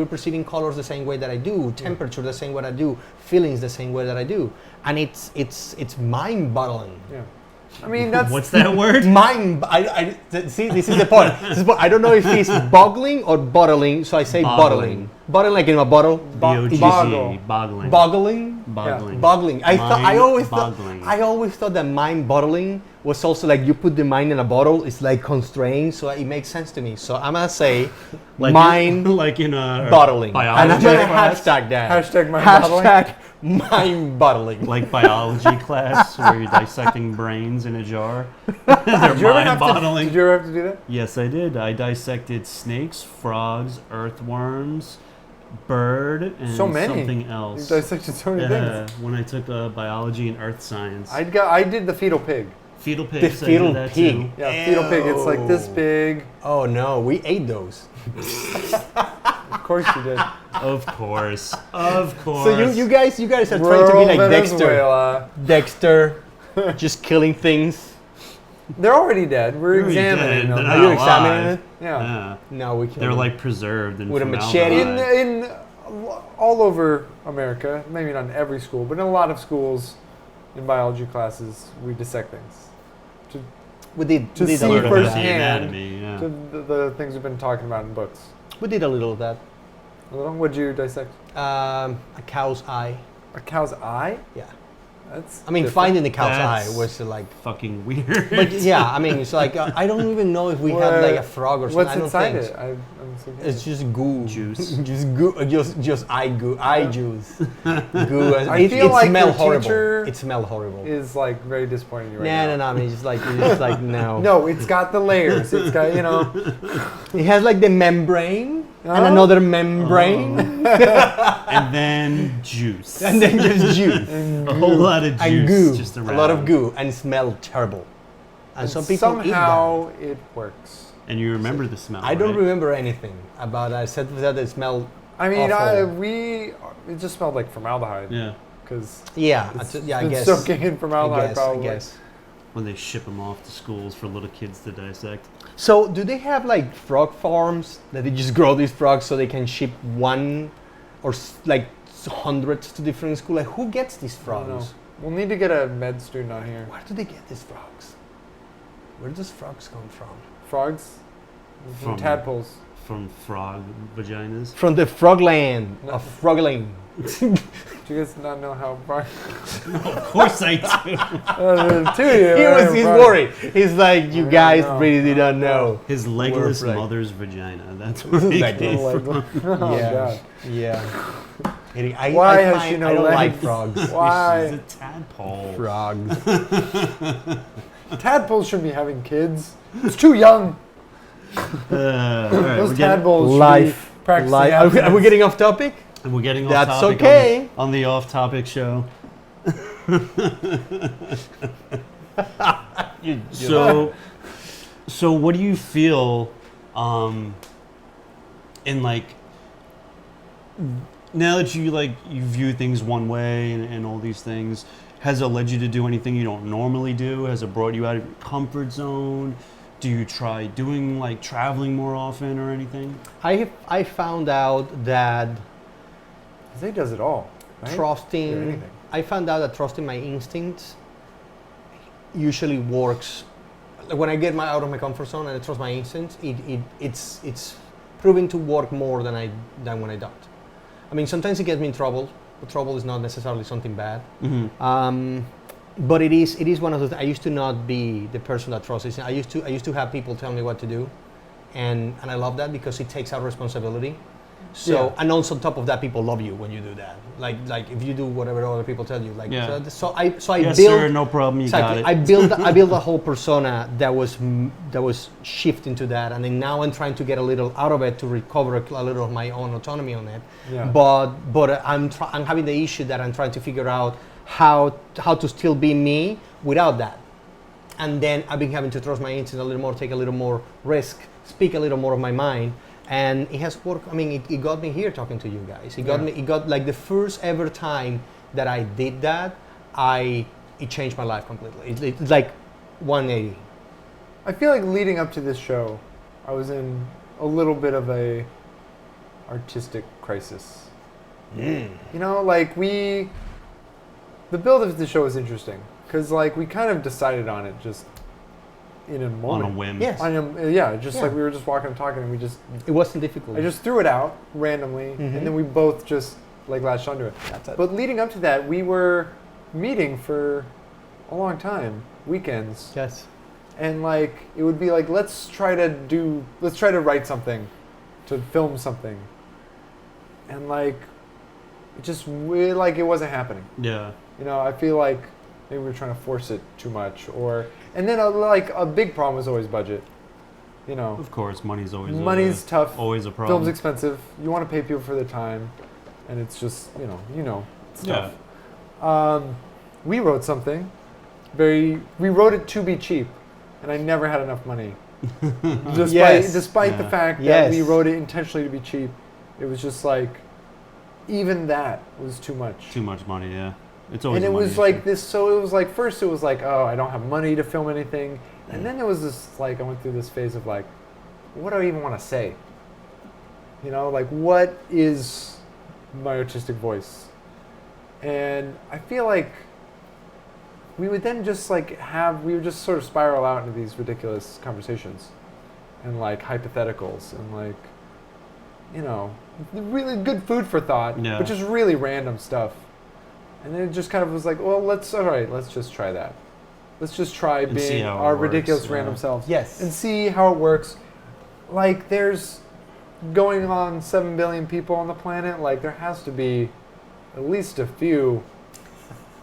[SPEAKER 3] perceiving colors the same way that I do, temperature the same way that I do, feelings the same way that I do. And it's mind-boggling.
[SPEAKER 2] Yeah. I mean, that's
[SPEAKER 4] What's that word?
[SPEAKER 3] See, this is the point. I don't know if it's boggling or bottling, so I say bottling. Bottling like in a bottle.
[SPEAKER 4] B-O-G-G,
[SPEAKER 2] Boggle.
[SPEAKER 4] boggling.
[SPEAKER 3] Boggling.
[SPEAKER 4] Boggling.
[SPEAKER 3] Boggling. I always
[SPEAKER 4] Mind-boggling.
[SPEAKER 3] thought that mind bottling was also like you put the mind in a bottle. It's like constrained, so it makes sense to me. So I'm gonna say
[SPEAKER 4] Like
[SPEAKER 3] mind
[SPEAKER 4] like in a
[SPEAKER 3] bottling, and I'm
[SPEAKER 4] biology
[SPEAKER 3] gonna
[SPEAKER 4] class.
[SPEAKER 3] hashtag that.
[SPEAKER 2] Hashtag mind bottling.
[SPEAKER 3] Hashtag MindBottling.
[SPEAKER 4] Like biology class where you're dissecting brains in a jar. They're
[SPEAKER 2] Did you ever have to?
[SPEAKER 4] mind-bottling.
[SPEAKER 2] Did you ever have to do that?
[SPEAKER 4] Yes, I did. I dissected snakes, frogs, earthworms, bird, and
[SPEAKER 2] So many.
[SPEAKER 4] something
[SPEAKER 2] You
[SPEAKER 4] else.
[SPEAKER 2] dissected so many things.
[SPEAKER 4] When I took biology and earth science.
[SPEAKER 2] I did the fetal pig.
[SPEAKER 4] Fetal
[SPEAKER 3] The
[SPEAKER 4] pigs,
[SPEAKER 3] fetal
[SPEAKER 4] I did that
[SPEAKER 3] pig.
[SPEAKER 4] too.
[SPEAKER 2] Yeah, fetal pig. It's like this
[SPEAKER 3] Ew.
[SPEAKER 2] big.
[SPEAKER 3] Oh no, we ate those.
[SPEAKER 2] Of course you did.
[SPEAKER 4] Of course. Of course.
[SPEAKER 3] So you guys are trying to be like
[SPEAKER 2] Venezuela.
[SPEAKER 3] Dexter, just killing things.
[SPEAKER 2] They're already dead. We're
[SPEAKER 4] Already
[SPEAKER 2] examining
[SPEAKER 4] dead.
[SPEAKER 2] them.
[SPEAKER 4] They're
[SPEAKER 3] Are
[SPEAKER 4] not
[SPEAKER 3] you examining
[SPEAKER 4] alive.
[SPEAKER 3] it?
[SPEAKER 2] Yeah.
[SPEAKER 4] Yeah.
[SPEAKER 3] No, we can't.
[SPEAKER 4] They're like preserved in
[SPEAKER 3] With a
[SPEAKER 4] formaldehyde.
[SPEAKER 3] machete?
[SPEAKER 2] In all over America, maybe not in every school, but in a lot of schools, in biology classes, we dissect things.
[SPEAKER 3] we did
[SPEAKER 2] to
[SPEAKER 3] we did
[SPEAKER 2] see
[SPEAKER 3] a little
[SPEAKER 4] Learn
[SPEAKER 3] of
[SPEAKER 4] about
[SPEAKER 3] that.
[SPEAKER 4] the
[SPEAKER 2] firsthand.
[SPEAKER 4] anatomy, yeah.
[SPEAKER 2] The things we've been talking about in books.
[SPEAKER 3] We did a little of that.
[SPEAKER 2] What'd you dissect?
[SPEAKER 3] A cow's eye.
[SPEAKER 2] A cow's eye?
[SPEAKER 3] Yeah.
[SPEAKER 2] That's
[SPEAKER 3] I mean,
[SPEAKER 2] different.
[SPEAKER 3] finding the cow's
[SPEAKER 4] That's-
[SPEAKER 3] eye was like.
[SPEAKER 4] Fucking weird.
[SPEAKER 3] But yeah, I mean, it's like I don't even know if we had like a frog or something.
[SPEAKER 2] What's
[SPEAKER 3] I don't
[SPEAKER 2] inside
[SPEAKER 3] think
[SPEAKER 2] it?
[SPEAKER 3] so.
[SPEAKER 2] I'm so
[SPEAKER 3] It's just goo.
[SPEAKER 4] Juice.
[SPEAKER 3] just goo. Just eye goo. Eye juice. Goo.
[SPEAKER 2] I feel like
[SPEAKER 3] smell
[SPEAKER 2] your
[SPEAKER 3] horrible.
[SPEAKER 2] teacher
[SPEAKER 3] It smelled horrible.
[SPEAKER 2] is like very disappointing you right
[SPEAKER 3] No,
[SPEAKER 2] now.
[SPEAKER 3] no. I mean, it's just like no.
[SPEAKER 2] No, it's got the layers. It's got,
[SPEAKER 3] It has like the membrane and
[SPEAKER 2] Oh.
[SPEAKER 3] another membrane
[SPEAKER 4] And then juice.
[SPEAKER 3] and then just juice
[SPEAKER 4] A whole lot of juice.
[SPEAKER 3] and goo.
[SPEAKER 4] Just
[SPEAKER 3] A
[SPEAKER 4] around.
[SPEAKER 3] lot of goo and smell terrible. And some people eat that.
[SPEAKER 2] somehow it works.
[SPEAKER 4] And you remember the smell.
[SPEAKER 3] I don't
[SPEAKER 4] right?
[SPEAKER 3] remember anything about that. I said that it smelled.
[SPEAKER 2] I mean,
[SPEAKER 3] Awful.
[SPEAKER 2] it just smelled like formaldehyde.
[SPEAKER 4] Yeah.
[SPEAKER 2] Because
[SPEAKER 3] Yeah,
[SPEAKER 2] I
[SPEAKER 3] I guess.
[SPEAKER 2] soaking in
[SPEAKER 3] I
[SPEAKER 2] formaldehyde
[SPEAKER 3] guess.
[SPEAKER 2] probably.
[SPEAKER 3] I guess.
[SPEAKER 4] When they ship them off to schools for little kids to dissect.
[SPEAKER 3] So, do they have like frog farms that they just grow these frogs so they can ship one or like hundreds to different schools? Like, who gets these
[SPEAKER 2] I don't know.
[SPEAKER 3] frogs?
[SPEAKER 2] We'll need to get a med student on here.
[SPEAKER 3] Where do they get these frogs? Where does frogs come from?
[SPEAKER 2] Frogs?
[SPEAKER 4] From-
[SPEAKER 2] Tadpoles.
[SPEAKER 4] From frog vaginas.
[SPEAKER 3] From the frogland
[SPEAKER 2] No.
[SPEAKER 3] of Frogling.
[SPEAKER 2] Do you guys not know how frogs...
[SPEAKER 4] Of course I do.
[SPEAKER 3] He's worried. He's like, you
[SPEAKER 2] I
[SPEAKER 3] guys
[SPEAKER 2] know.
[SPEAKER 3] really did not know.
[SPEAKER 4] His legless
[SPEAKER 3] We're afraid.
[SPEAKER 4] mother's vagina. That's where he
[SPEAKER 3] Like
[SPEAKER 4] came
[SPEAKER 3] this.
[SPEAKER 4] from.
[SPEAKER 2] Oh,
[SPEAKER 3] yeah.
[SPEAKER 2] God.
[SPEAKER 3] Yeah.
[SPEAKER 2] Why
[SPEAKER 3] I
[SPEAKER 2] has she no
[SPEAKER 3] I don't
[SPEAKER 2] legs?
[SPEAKER 3] like frogs.
[SPEAKER 4] She's
[SPEAKER 2] Why?
[SPEAKER 4] a tadpole.
[SPEAKER 3] Frogs.
[SPEAKER 2] Tadpoles shouldn't be having kids. It's too young.
[SPEAKER 4] All right,
[SPEAKER 2] Those
[SPEAKER 4] we're getting,
[SPEAKER 2] tadpoles should
[SPEAKER 3] Life.
[SPEAKER 2] be practicing
[SPEAKER 3] Life. Are we
[SPEAKER 2] abstinence.
[SPEAKER 3] getting off topic?
[SPEAKER 4] and we're getting off
[SPEAKER 3] That's
[SPEAKER 4] topic
[SPEAKER 3] okay.
[SPEAKER 4] on the off-topic show. So what do you feel in like now that you view things one way and all these things, has it led you to do anything you don't normally do? Has it brought you out of your comfort zone? Do you try doing like traveling more often or anything?
[SPEAKER 3] I found out that
[SPEAKER 2] Zay does it all. Right? Do
[SPEAKER 3] trusting.
[SPEAKER 2] anything.
[SPEAKER 3] I found out that trusting my instincts usually works. Like when I get out of my comfort zone and I trust my instincts, it's proving to work more than when I don't. I mean, sometimes it gets me in trouble, but trouble is not necessarily something bad.
[SPEAKER 4] Mm-hmm.
[SPEAKER 3] But it is one of the. I used to not be the person that trusts. I used to have people tell me what to do, and I love that because it takes out responsibility. So
[SPEAKER 2] Yeah.
[SPEAKER 3] and also on top of that, people love you when you do that. Like if you do whatever other people tell you. Like
[SPEAKER 4] Yeah.
[SPEAKER 3] so I
[SPEAKER 4] Yes,
[SPEAKER 3] build.
[SPEAKER 4] sir, no problem. You got
[SPEAKER 3] Exactly.
[SPEAKER 4] it.
[SPEAKER 3] I built a whole persona that was shifting to that, and then now I'm trying to get a little out of it to recover a little of my own autonomy on it.
[SPEAKER 2] Yeah.
[SPEAKER 3] But I'm having the issue that I'm trying to figure out how to still be me without that. And then I've been having to trust my instincts a little more, take a little more risk, speak a little more of my mind, and it has worked. I mean, it got me here talking to you guys. It got like the first ever time that I did that. It changed my life completely. It's like 180.
[SPEAKER 2] I feel like leading up to this show, I was in a little bit of a artistic crisis. You know, like the build of the show was interesting because like we kind of decided on it just in a
[SPEAKER 4] On
[SPEAKER 2] moment.
[SPEAKER 4] a whim.
[SPEAKER 3] Yes.
[SPEAKER 2] Just like
[SPEAKER 3] Yeah.
[SPEAKER 2] we were just walking and talking and
[SPEAKER 3] It wasn't difficult.
[SPEAKER 2] I just threw it out randomly
[SPEAKER 3] Mhm.
[SPEAKER 2] and then we both just like latched onto it.
[SPEAKER 3] That's it.
[SPEAKER 2] But leading up to that, we were meeting for a long time, weekends.
[SPEAKER 3] Yes.
[SPEAKER 2] And like it would be like let's try to write something, to film something. And like it just like it wasn't happening.
[SPEAKER 4] Yeah.
[SPEAKER 2] You know, I feel like maybe we were trying to force it too much, and then like a big problem was always budget. You know,
[SPEAKER 4] Of course, money's always
[SPEAKER 2] tough.
[SPEAKER 4] always a problem.
[SPEAKER 2] Film's expensive. You want to pay people for their time, and it's just it's tough. We wrote something we wrote it to be cheap, and I never had enough money. Despite the fact that we wrote it intentionally to be cheap, it was just like even that was too much.
[SPEAKER 4] Too much money, yeah. It's always.
[SPEAKER 2] And it
[SPEAKER 4] a money
[SPEAKER 2] was
[SPEAKER 4] issue.
[SPEAKER 2] like this. So it was like first it was like, oh, I don't have money to film anything, and then it was this like I went through this phase of like, what do I even want to say? You know, like what is my artistic voice? And I feel like we would then just like we would just sort of spiral out into these ridiculous conversations and like hypotheticals and like, really good food for thought,
[SPEAKER 4] Yeah.
[SPEAKER 2] but just really random stuff. And then it just kind of was like, well, let's just try that. Let's just try
[SPEAKER 4] And see
[SPEAKER 2] being
[SPEAKER 4] how it
[SPEAKER 2] our
[SPEAKER 4] works,
[SPEAKER 2] ridiculous
[SPEAKER 4] yeah.
[SPEAKER 2] random selves.
[SPEAKER 3] Yes.
[SPEAKER 2] And see how it works. Like there's going on 7 billion people on the planet, like there has to be at least a few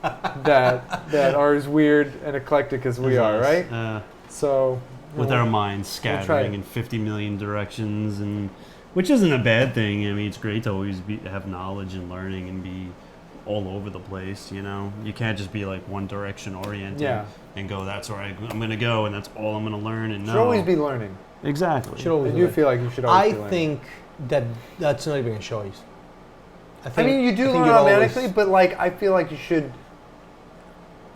[SPEAKER 2] that are as weird and eclectic as we are, right? So
[SPEAKER 4] With our minds scattering in 50 million directions, and which isn't a bad thing. I mean, it's great to always have knowledge and learning and be all over the place. You know, you can't just be like one direction oriented and go. That's where I'm going to go, and that's all I'm going to learn. And
[SPEAKER 2] should always be learning.
[SPEAKER 4] Exactly.
[SPEAKER 3] Should always
[SPEAKER 2] I
[SPEAKER 3] be
[SPEAKER 2] do
[SPEAKER 3] learning.
[SPEAKER 2] feel like you should always be
[SPEAKER 3] I
[SPEAKER 2] learning.
[SPEAKER 3] think that's not even a choice.
[SPEAKER 2] I mean, you do learn automatically, but like I feel like you should.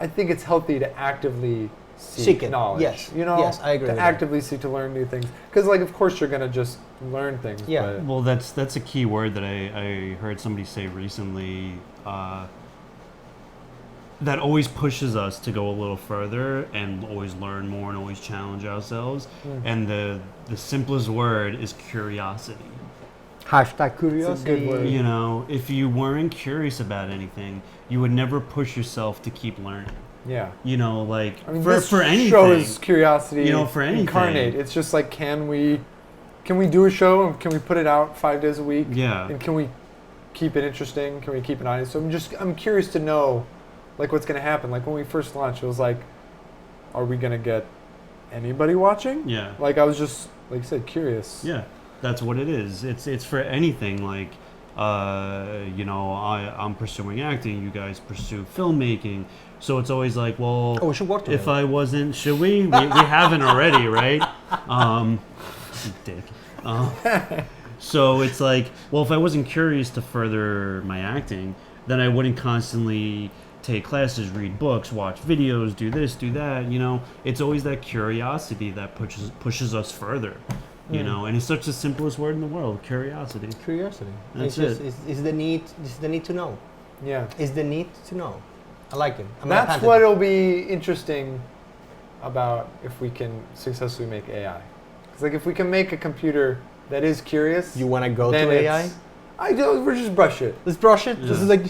[SPEAKER 2] I think it's healthy to actively seek
[SPEAKER 3] it.
[SPEAKER 2] knowledge.
[SPEAKER 3] Yes.
[SPEAKER 2] You know,
[SPEAKER 3] Yes, I agree
[SPEAKER 2] to
[SPEAKER 3] with that.
[SPEAKER 2] actively seek to learn new things, because like of course you're gonna just learn things.
[SPEAKER 3] Yeah.
[SPEAKER 2] But
[SPEAKER 4] Well, that's a key word that I heard somebody say recently. That always pushes us to go a little further and always learn more and always challenge ourselves. And the simplest word is curiosity.
[SPEAKER 3] Hashtag curiosity.
[SPEAKER 2] It's a good word.
[SPEAKER 4] You know, if you weren't curious about anything, you would never push yourself to keep learning.
[SPEAKER 2] yeah.
[SPEAKER 4] You know, like
[SPEAKER 2] I mean,
[SPEAKER 4] for
[SPEAKER 2] this
[SPEAKER 4] anything.
[SPEAKER 2] show is curiosity.
[SPEAKER 4] You know, for anything.
[SPEAKER 2] incarnate. It's just like, can we do a show and can we put it out 5 days a week?
[SPEAKER 4] Yeah.
[SPEAKER 2] And can we keep it interesting? Can we keep an audience? So I'm curious to know, like, what's going to happen. Like when we first launched, it was like, are we going to get anybody watching?
[SPEAKER 4] Yeah.
[SPEAKER 2] Like I was just, like you said, curious.
[SPEAKER 4] Yeah, that's what it is. It's for anything. Like, I'm pursuing acting. You guys pursue filmmaking. So it's always like, well,
[SPEAKER 3] Oh, we should work together.
[SPEAKER 4] if I wasn't, should we? We haven't already, right? Dick. So it's like, well, if I wasn't curious to further my acting, then I wouldn't constantly take classes, read books, watch videos, do this, do that. You know, it's always that curiosity that pushes us further. You know, and it's such the simplest word in the world, curiosity.
[SPEAKER 3] Curiosity.
[SPEAKER 4] That's
[SPEAKER 3] it's
[SPEAKER 4] it.
[SPEAKER 3] Just, it's the need. It's the need to know.
[SPEAKER 2] Yeah.
[SPEAKER 3] It's the need to know. I like it.
[SPEAKER 2] That's what it'll be interesting about if we can successfully make AI. Because like if we can make a computer that is curious,
[SPEAKER 3] You want to go
[SPEAKER 2] then
[SPEAKER 3] to AI?
[SPEAKER 2] it's- I do. We'll just brush it.
[SPEAKER 3] Let's brush it. This
[SPEAKER 4] Yeah.
[SPEAKER 3] is like,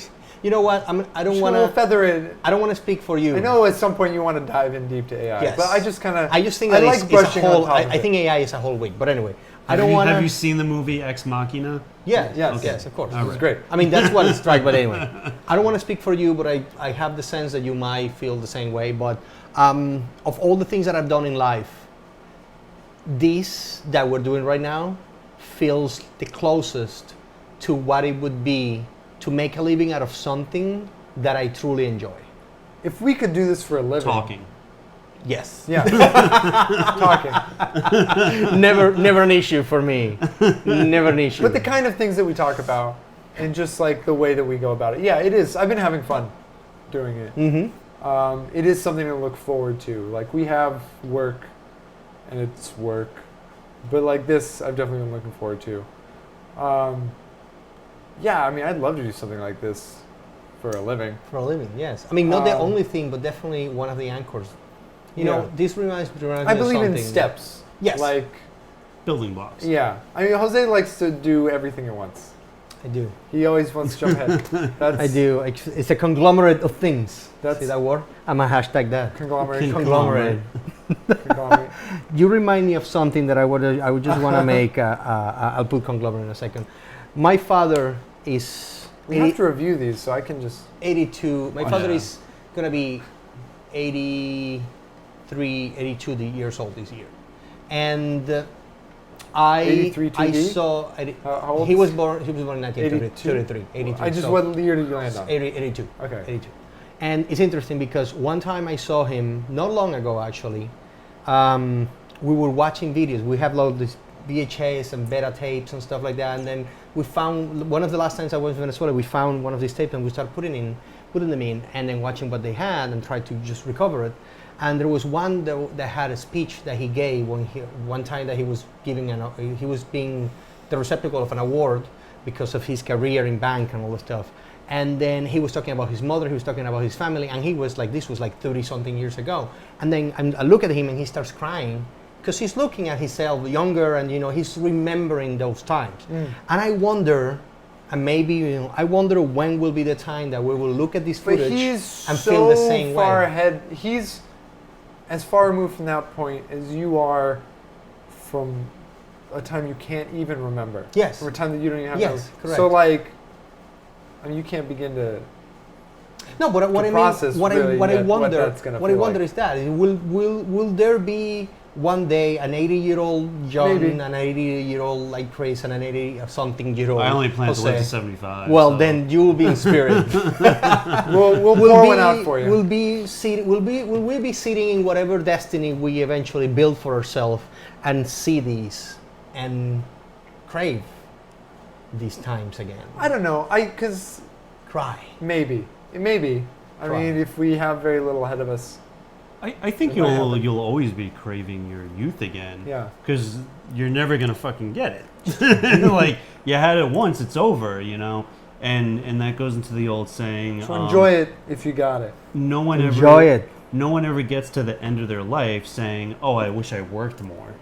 [SPEAKER 3] you know what? I don't want
[SPEAKER 2] We'll
[SPEAKER 3] to.
[SPEAKER 2] feather it.
[SPEAKER 3] I don't want to speak for you.
[SPEAKER 2] I know at some point you want to dive in deep to AI,
[SPEAKER 3] Yes.
[SPEAKER 2] but I just kind of.
[SPEAKER 3] I just think that
[SPEAKER 2] like
[SPEAKER 3] it's
[SPEAKER 2] brushing
[SPEAKER 3] a whole.
[SPEAKER 2] on top of
[SPEAKER 3] I
[SPEAKER 2] it.
[SPEAKER 3] think AI is a whole week. But anyway, I
[SPEAKER 4] Have
[SPEAKER 3] don't
[SPEAKER 4] you-
[SPEAKER 3] want to.
[SPEAKER 4] Have you seen the movie Ex Machina?
[SPEAKER 3] Yeah.
[SPEAKER 2] Yes.
[SPEAKER 3] Yes. Of course.
[SPEAKER 4] All
[SPEAKER 2] It's
[SPEAKER 4] right.
[SPEAKER 2] great.
[SPEAKER 3] I mean, that's what it's like. But anyway, I don't want to speak for you, but I have the sense that you might feel the same way. But of all the things that I've done in life, this that we're doing right now feels the closest to what it would be to make a living out of something that I truly enjoy.
[SPEAKER 2] If we could do this for a living,
[SPEAKER 4] Talking.
[SPEAKER 3] Yes.
[SPEAKER 2] Yeah, talking.
[SPEAKER 3] never an issue for me. Never an issue.
[SPEAKER 2] But the kind of things that we talk about, and just like the way that we go about it, yeah, it is. I've been having fun doing it. It is something to look forward to. Like we have work, and it's work, but like this, I've definitely been looking forward to. Yeah, I mean, I'd love to do something like this for a living.
[SPEAKER 3] For a living, yes. I mean, not the
[SPEAKER 2] Um,
[SPEAKER 3] only thing, but definitely one of the anchors. You
[SPEAKER 2] Yeah.
[SPEAKER 3] know, this reminds me
[SPEAKER 2] I
[SPEAKER 3] of
[SPEAKER 2] believe in
[SPEAKER 3] something.
[SPEAKER 2] steps.
[SPEAKER 3] Yes.
[SPEAKER 2] Like,
[SPEAKER 4] Building blocks.
[SPEAKER 2] yeah. I mean, Jose likes to do everything at once.
[SPEAKER 3] I do.
[SPEAKER 2] He always wants to jump ahead. That's
[SPEAKER 3] I do. It's a conglomerate of things.
[SPEAKER 2] That's-
[SPEAKER 3] See that word? I'm a hashtag that.
[SPEAKER 2] Conglomerate.
[SPEAKER 3] Conglomerate.
[SPEAKER 2] Conglomerate.
[SPEAKER 3] You remind me of something that I would just want to make. I'll put conglomerate in a second. My father is
[SPEAKER 2] We have to review these, so I can just...
[SPEAKER 3] 82. My
[SPEAKER 4] Oh,
[SPEAKER 3] father
[SPEAKER 4] yeah.
[SPEAKER 3] is going to be 83, 82 years old this year. And I
[SPEAKER 2] 83
[SPEAKER 3] I
[SPEAKER 2] TD?
[SPEAKER 3] saw...
[SPEAKER 2] How old
[SPEAKER 3] he
[SPEAKER 2] is-
[SPEAKER 3] was born in 1933. 82.
[SPEAKER 2] I just,
[SPEAKER 3] so
[SPEAKER 2] what year did you land on?
[SPEAKER 3] 82.
[SPEAKER 2] Okay.
[SPEAKER 3] 82. And it's interesting because one time I saw him, not long ago actually, we were watching videos. We have like this VHS and beta tapes and stuff like that. And then we found, one of the last times I was in Venezuela, we found one of these tapes and we started putting them in and then watching what they had and tried to just recover it. And there was one that had a speech that he gave one time that he was he was being the receptacle of an award because of his career in bank and all this stuff. And then he was talking about his mother, he was talking about his family, and he was like, this was like 30 something years ago. And then I look at him and he starts crying because he's looking at himself younger and, he's remembering those times. And I wonder, and maybe, I wonder when will be the time that we will look at this
[SPEAKER 2] But
[SPEAKER 3] footage
[SPEAKER 2] he's
[SPEAKER 3] and
[SPEAKER 2] so
[SPEAKER 3] feel the same
[SPEAKER 2] far
[SPEAKER 3] way.
[SPEAKER 2] ahead. He's as far removed from that point as you are from a time you can't even remember.
[SPEAKER 3] Yes.
[SPEAKER 2] From a time that you don't even have
[SPEAKER 3] Yes,
[SPEAKER 2] to.
[SPEAKER 3] correct.
[SPEAKER 2] So like, I mean, you can't begin to...
[SPEAKER 3] No, but what I mean,
[SPEAKER 2] process really
[SPEAKER 3] what I
[SPEAKER 2] that- what
[SPEAKER 3] wonder,
[SPEAKER 2] that's gonna
[SPEAKER 3] what I
[SPEAKER 2] feel
[SPEAKER 3] wonder
[SPEAKER 2] like.
[SPEAKER 3] is that will there be one day an 80-year-old John,
[SPEAKER 2] Maybe.
[SPEAKER 3] an 80-year-old like Chris, and an 80-something-year-old
[SPEAKER 4] I only plan to live to
[SPEAKER 3] Jose?
[SPEAKER 4] 75.
[SPEAKER 3] Well,
[SPEAKER 4] so.
[SPEAKER 3] then you will be in spirit.
[SPEAKER 2] We'll pour one out for you.
[SPEAKER 3] Will we be sitting in whatever destiny we eventually build for ourselves and see these and crave these times again?
[SPEAKER 2] I don't know. Because
[SPEAKER 3] Cry.
[SPEAKER 2] maybe. I
[SPEAKER 3] Try.
[SPEAKER 2] mean, if we have very little ahead of us.
[SPEAKER 4] I think
[SPEAKER 2] It might happen.
[SPEAKER 4] you'll always be craving your youth again.
[SPEAKER 2] Yeah.
[SPEAKER 4] Because you're never gonna fucking get it. Like you had it once, it's over, and that goes into the old saying.
[SPEAKER 2] So enjoy it if you got it.
[SPEAKER 4] No one
[SPEAKER 3] Enjoy
[SPEAKER 4] ever.
[SPEAKER 3] it.
[SPEAKER 4] No one ever gets to the end of their life saying, "Oh, I wish I worked more."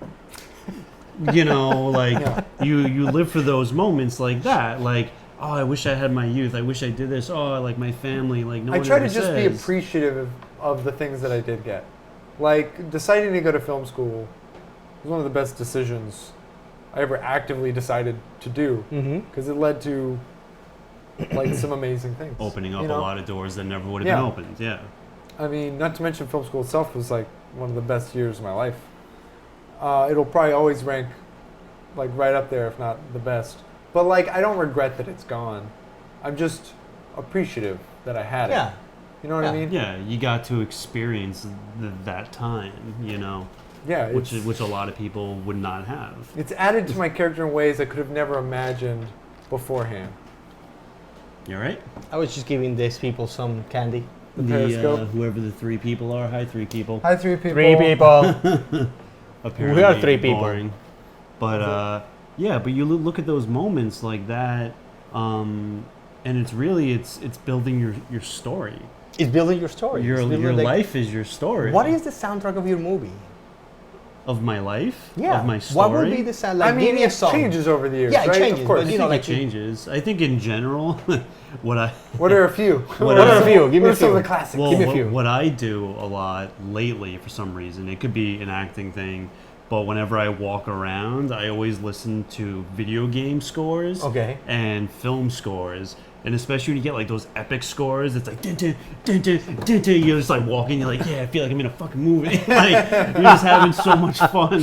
[SPEAKER 4] Like
[SPEAKER 2] Yeah.
[SPEAKER 4] you live for those moments like that, like. Oh, I wish I had my youth. I wish I did this. Oh, I like my family. Like no
[SPEAKER 2] I
[SPEAKER 4] one
[SPEAKER 2] try
[SPEAKER 4] ever
[SPEAKER 2] to just be
[SPEAKER 4] says.
[SPEAKER 2] appreciative of the things that I did get. Like, deciding to go to film school was one of the best decisions I ever actively decided to do.
[SPEAKER 3] Mm-hmm.
[SPEAKER 2] Because it led to, like, some amazing things.
[SPEAKER 4] Opening up
[SPEAKER 2] You know?
[SPEAKER 4] a lot of doors that never would have
[SPEAKER 2] Yeah.
[SPEAKER 4] been opened. Yeah.
[SPEAKER 2] I mean, not to mention film school itself was, like, one of the best years of my life. It'll probably always rank, like, right up there, if not the best. But, like, I don't regret that it's gone. I'm just appreciative that I had
[SPEAKER 3] Yeah.
[SPEAKER 2] it. You know what I
[SPEAKER 3] Yeah.
[SPEAKER 2] mean?
[SPEAKER 4] Yeah, you got to experience that time,
[SPEAKER 2] Yeah.
[SPEAKER 4] which a lot of people would not have.
[SPEAKER 2] It's added to my character in ways I could have never imagined beforehand.
[SPEAKER 4] You all right?
[SPEAKER 3] I was just giving these people some candy.
[SPEAKER 2] The Periscope.
[SPEAKER 4] Whoever the three people are, hi three people.
[SPEAKER 2] Hi, three people.
[SPEAKER 4] Apparently
[SPEAKER 3] We are three people.
[SPEAKER 4] boring. But yeah, but you look at those moments like that, and it's really it's building your story.
[SPEAKER 3] It's building your story.
[SPEAKER 4] Your
[SPEAKER 3] It's building, like,
[SPEAKER 4] life is your story.
[SPEAKER 3] What is the soundtrack of your movie?
[SPEAKER 4] Of my life?
[SPEAKER 3] Yeah.
[SPEAKER 4] Of my story?
[SPEAKER 3] What would be the sound? Like,
[SPEAKER 2] I mean,
[SPEAKER 3] give me a
[SPEAKER 2] it
[SPEAKER 3] song.
[SPEAKER 2] changes over the years,
[SPEAKER 3] Yeah, it
[SPEAKER 2] right?
[SPEAKER 3] changes,
[SPEAKER 2] Of course.
[SPEAKER 3] but,
[SPEAKER 4] I think
[SPEAKER 3] like,
[SPEAKER 4] it changes. I think in general, what I
[SPEAKER 2] What are a few?
[SPEAKER 4] What
[SPEAKER 3] are a few? Give me
[SPEAKER 2] What
[SPEAKER 3] a
[SPEAKER 2] are some of
[SPEAKER 3] few.
[SPEAKER 2] the classics?
[SPEAKER 4] well,
[SPEAKER 3] Give me a few.
[SPEAKER 4] what I do a lot lately for some reason, it could be an acting thing, but whenever I walk around, I always listen to video game scores
[SPEAKER 3] Okay.
[SPEAKER 4] and film scores. And especially when you get like those epic scores, it's like dun, dun, dun, dun, dun, dun. You're just like walking, you're like, yeah, I feel like I'm in a fucking movie. Like you're just having so much fun,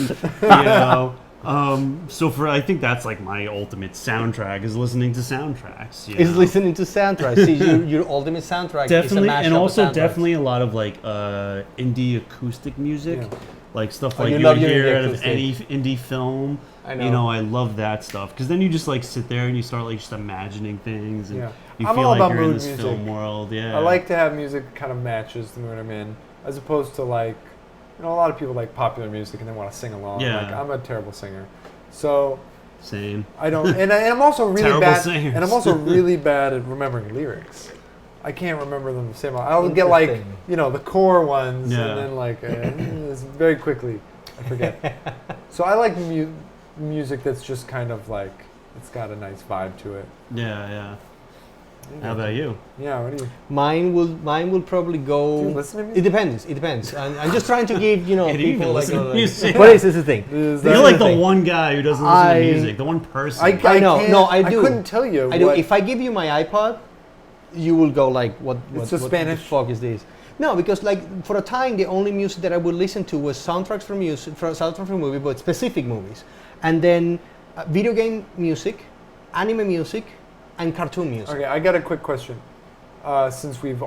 [SPEAKER 4] So I think that's like my ultimate soundtrack is listening to soundtracks.
[SPEAKER 3] Is listening to soundtracks. See, your ultimate soundtrack
[SPEAKER 4] Definitely,
[SPEAKER 3] is a mashup
[SPEAKER 4] and also
[SPEAKER 3] of soundtracks.
[SPEAKER 4] definitely a lot of like indie acoustic music,
[SPEAKER 2] Yeah.
[SPEAKER 4] like stuff
[SPEAKER 3] Oh,
[SPEAKER 4] like
[SPEAKER 3] you
[SPEAKER 4] you
[SPEAKER 3] love
[SPEAKER 4] would
[SPEAKER 3] your
[SPEAKER 4] hear
[SPEAKER 3] indie
[SPEAKER 4] out of
[SPEAKER 3] acoustic.
[SPEAKER 4] any indie film.
[SPEAKER 3] I know.
[SPEAKER 4] I love that stuff because then you just like sit there and you start like just imagining things, and
[SPEAKER 2] Yeah.
[SPEAKER 4] you
[SPEAKER 2] I'm
[SPEAKER 4] feel
[SPEAKER 2] all
[SPEAKER 4] like
[SPEAKER 2] about
[SPEAKER 4] you're in
[SPEAKER 2] mood
[SPEAKER 4] this
[SPEAKER 2] music.
[SPEAKER 4] film world. Yeah,
[SPEAKER 2] I like to have music kind of matches the mood I'm in, as opposed to like, a lot of people like popular music and they want to sing along.
[SPEAKER 4] Yeah.
[SPEAKER 2] Like, I'm a terrible singer, so
[SPEAKER 4] Same.
[SPEAKER 2] I don't. And I'm also really
[SPEAKER 4] Terrible
[SPEAKER 2] bad.
[SPEAKER 4] singers.
[SPEAKER 2] And I'm also really bad at remembering lyrics. I can't remember them the same. I'll get like
[SPEAKER 3] Interesting.
[SPEAKER 2] the core ones,
[SPEAKER 4] Yeah.
[SPEAKER 2] and then like it's very quickly I forget. So I like music that's just kind of like it's got a nice vibe to it.
[SPEAKER 4] Yeah, yeah. How about you?
[SPEAKER 2] Yeah, what do you?
[SPEAKER 3] Mine will probably go.
[SPEAKER 2] Do you listen to
[SPEAKER 3] It
[SPEAKER 2] music?
[SPEAKER 3] depends. It depends. I'm just trying to give
[SPEAKER 4] Hey, do you
[SPEAKER 3] people
[SPEAKER 4] even
[SPEAKER 3] like.
[SPEAKER 4] listen to music?
[SPEAKER 3] What is this the thing?
[SPEAKER 2] Is
[SPEAKER 4] You're
[SPEAKER 2] that-
[SPEAKER 4] like
[SPEAKER 3] the
[SPEAKER 4] the
[SPEAKER 3] thing.
[SPEAKER 4] one guy who doesn't listen
[SPEAKER 3] I-
[SPEAKER 4] to music. The one person.
[SPEAKER 3] I know.
[SPEAKER 2] can't-
[SPEAKER 3] No, I do.
[SPEAKER 2] couldn't tell you.
[SPEAKER 3] I do.
[SPEAKER 2] what-
[SPEAKER 3] If I give you my iPod, you will go like, what?
[SPEAKER 2] It's
[SPEAKER 3] What
[SPEAKER 2] a
[SPEAKER 3] the
[SPEAKER 2] Spanish.
[SPEAKER 3] fuck is this? No, because like for a time, the only music that I would listen to was soundtracks from soundtracks from movie, but specific movies, and then video game music, anime music, and cartoon music.
[SPEAKER 2] Okay, I got a quick question. Since we've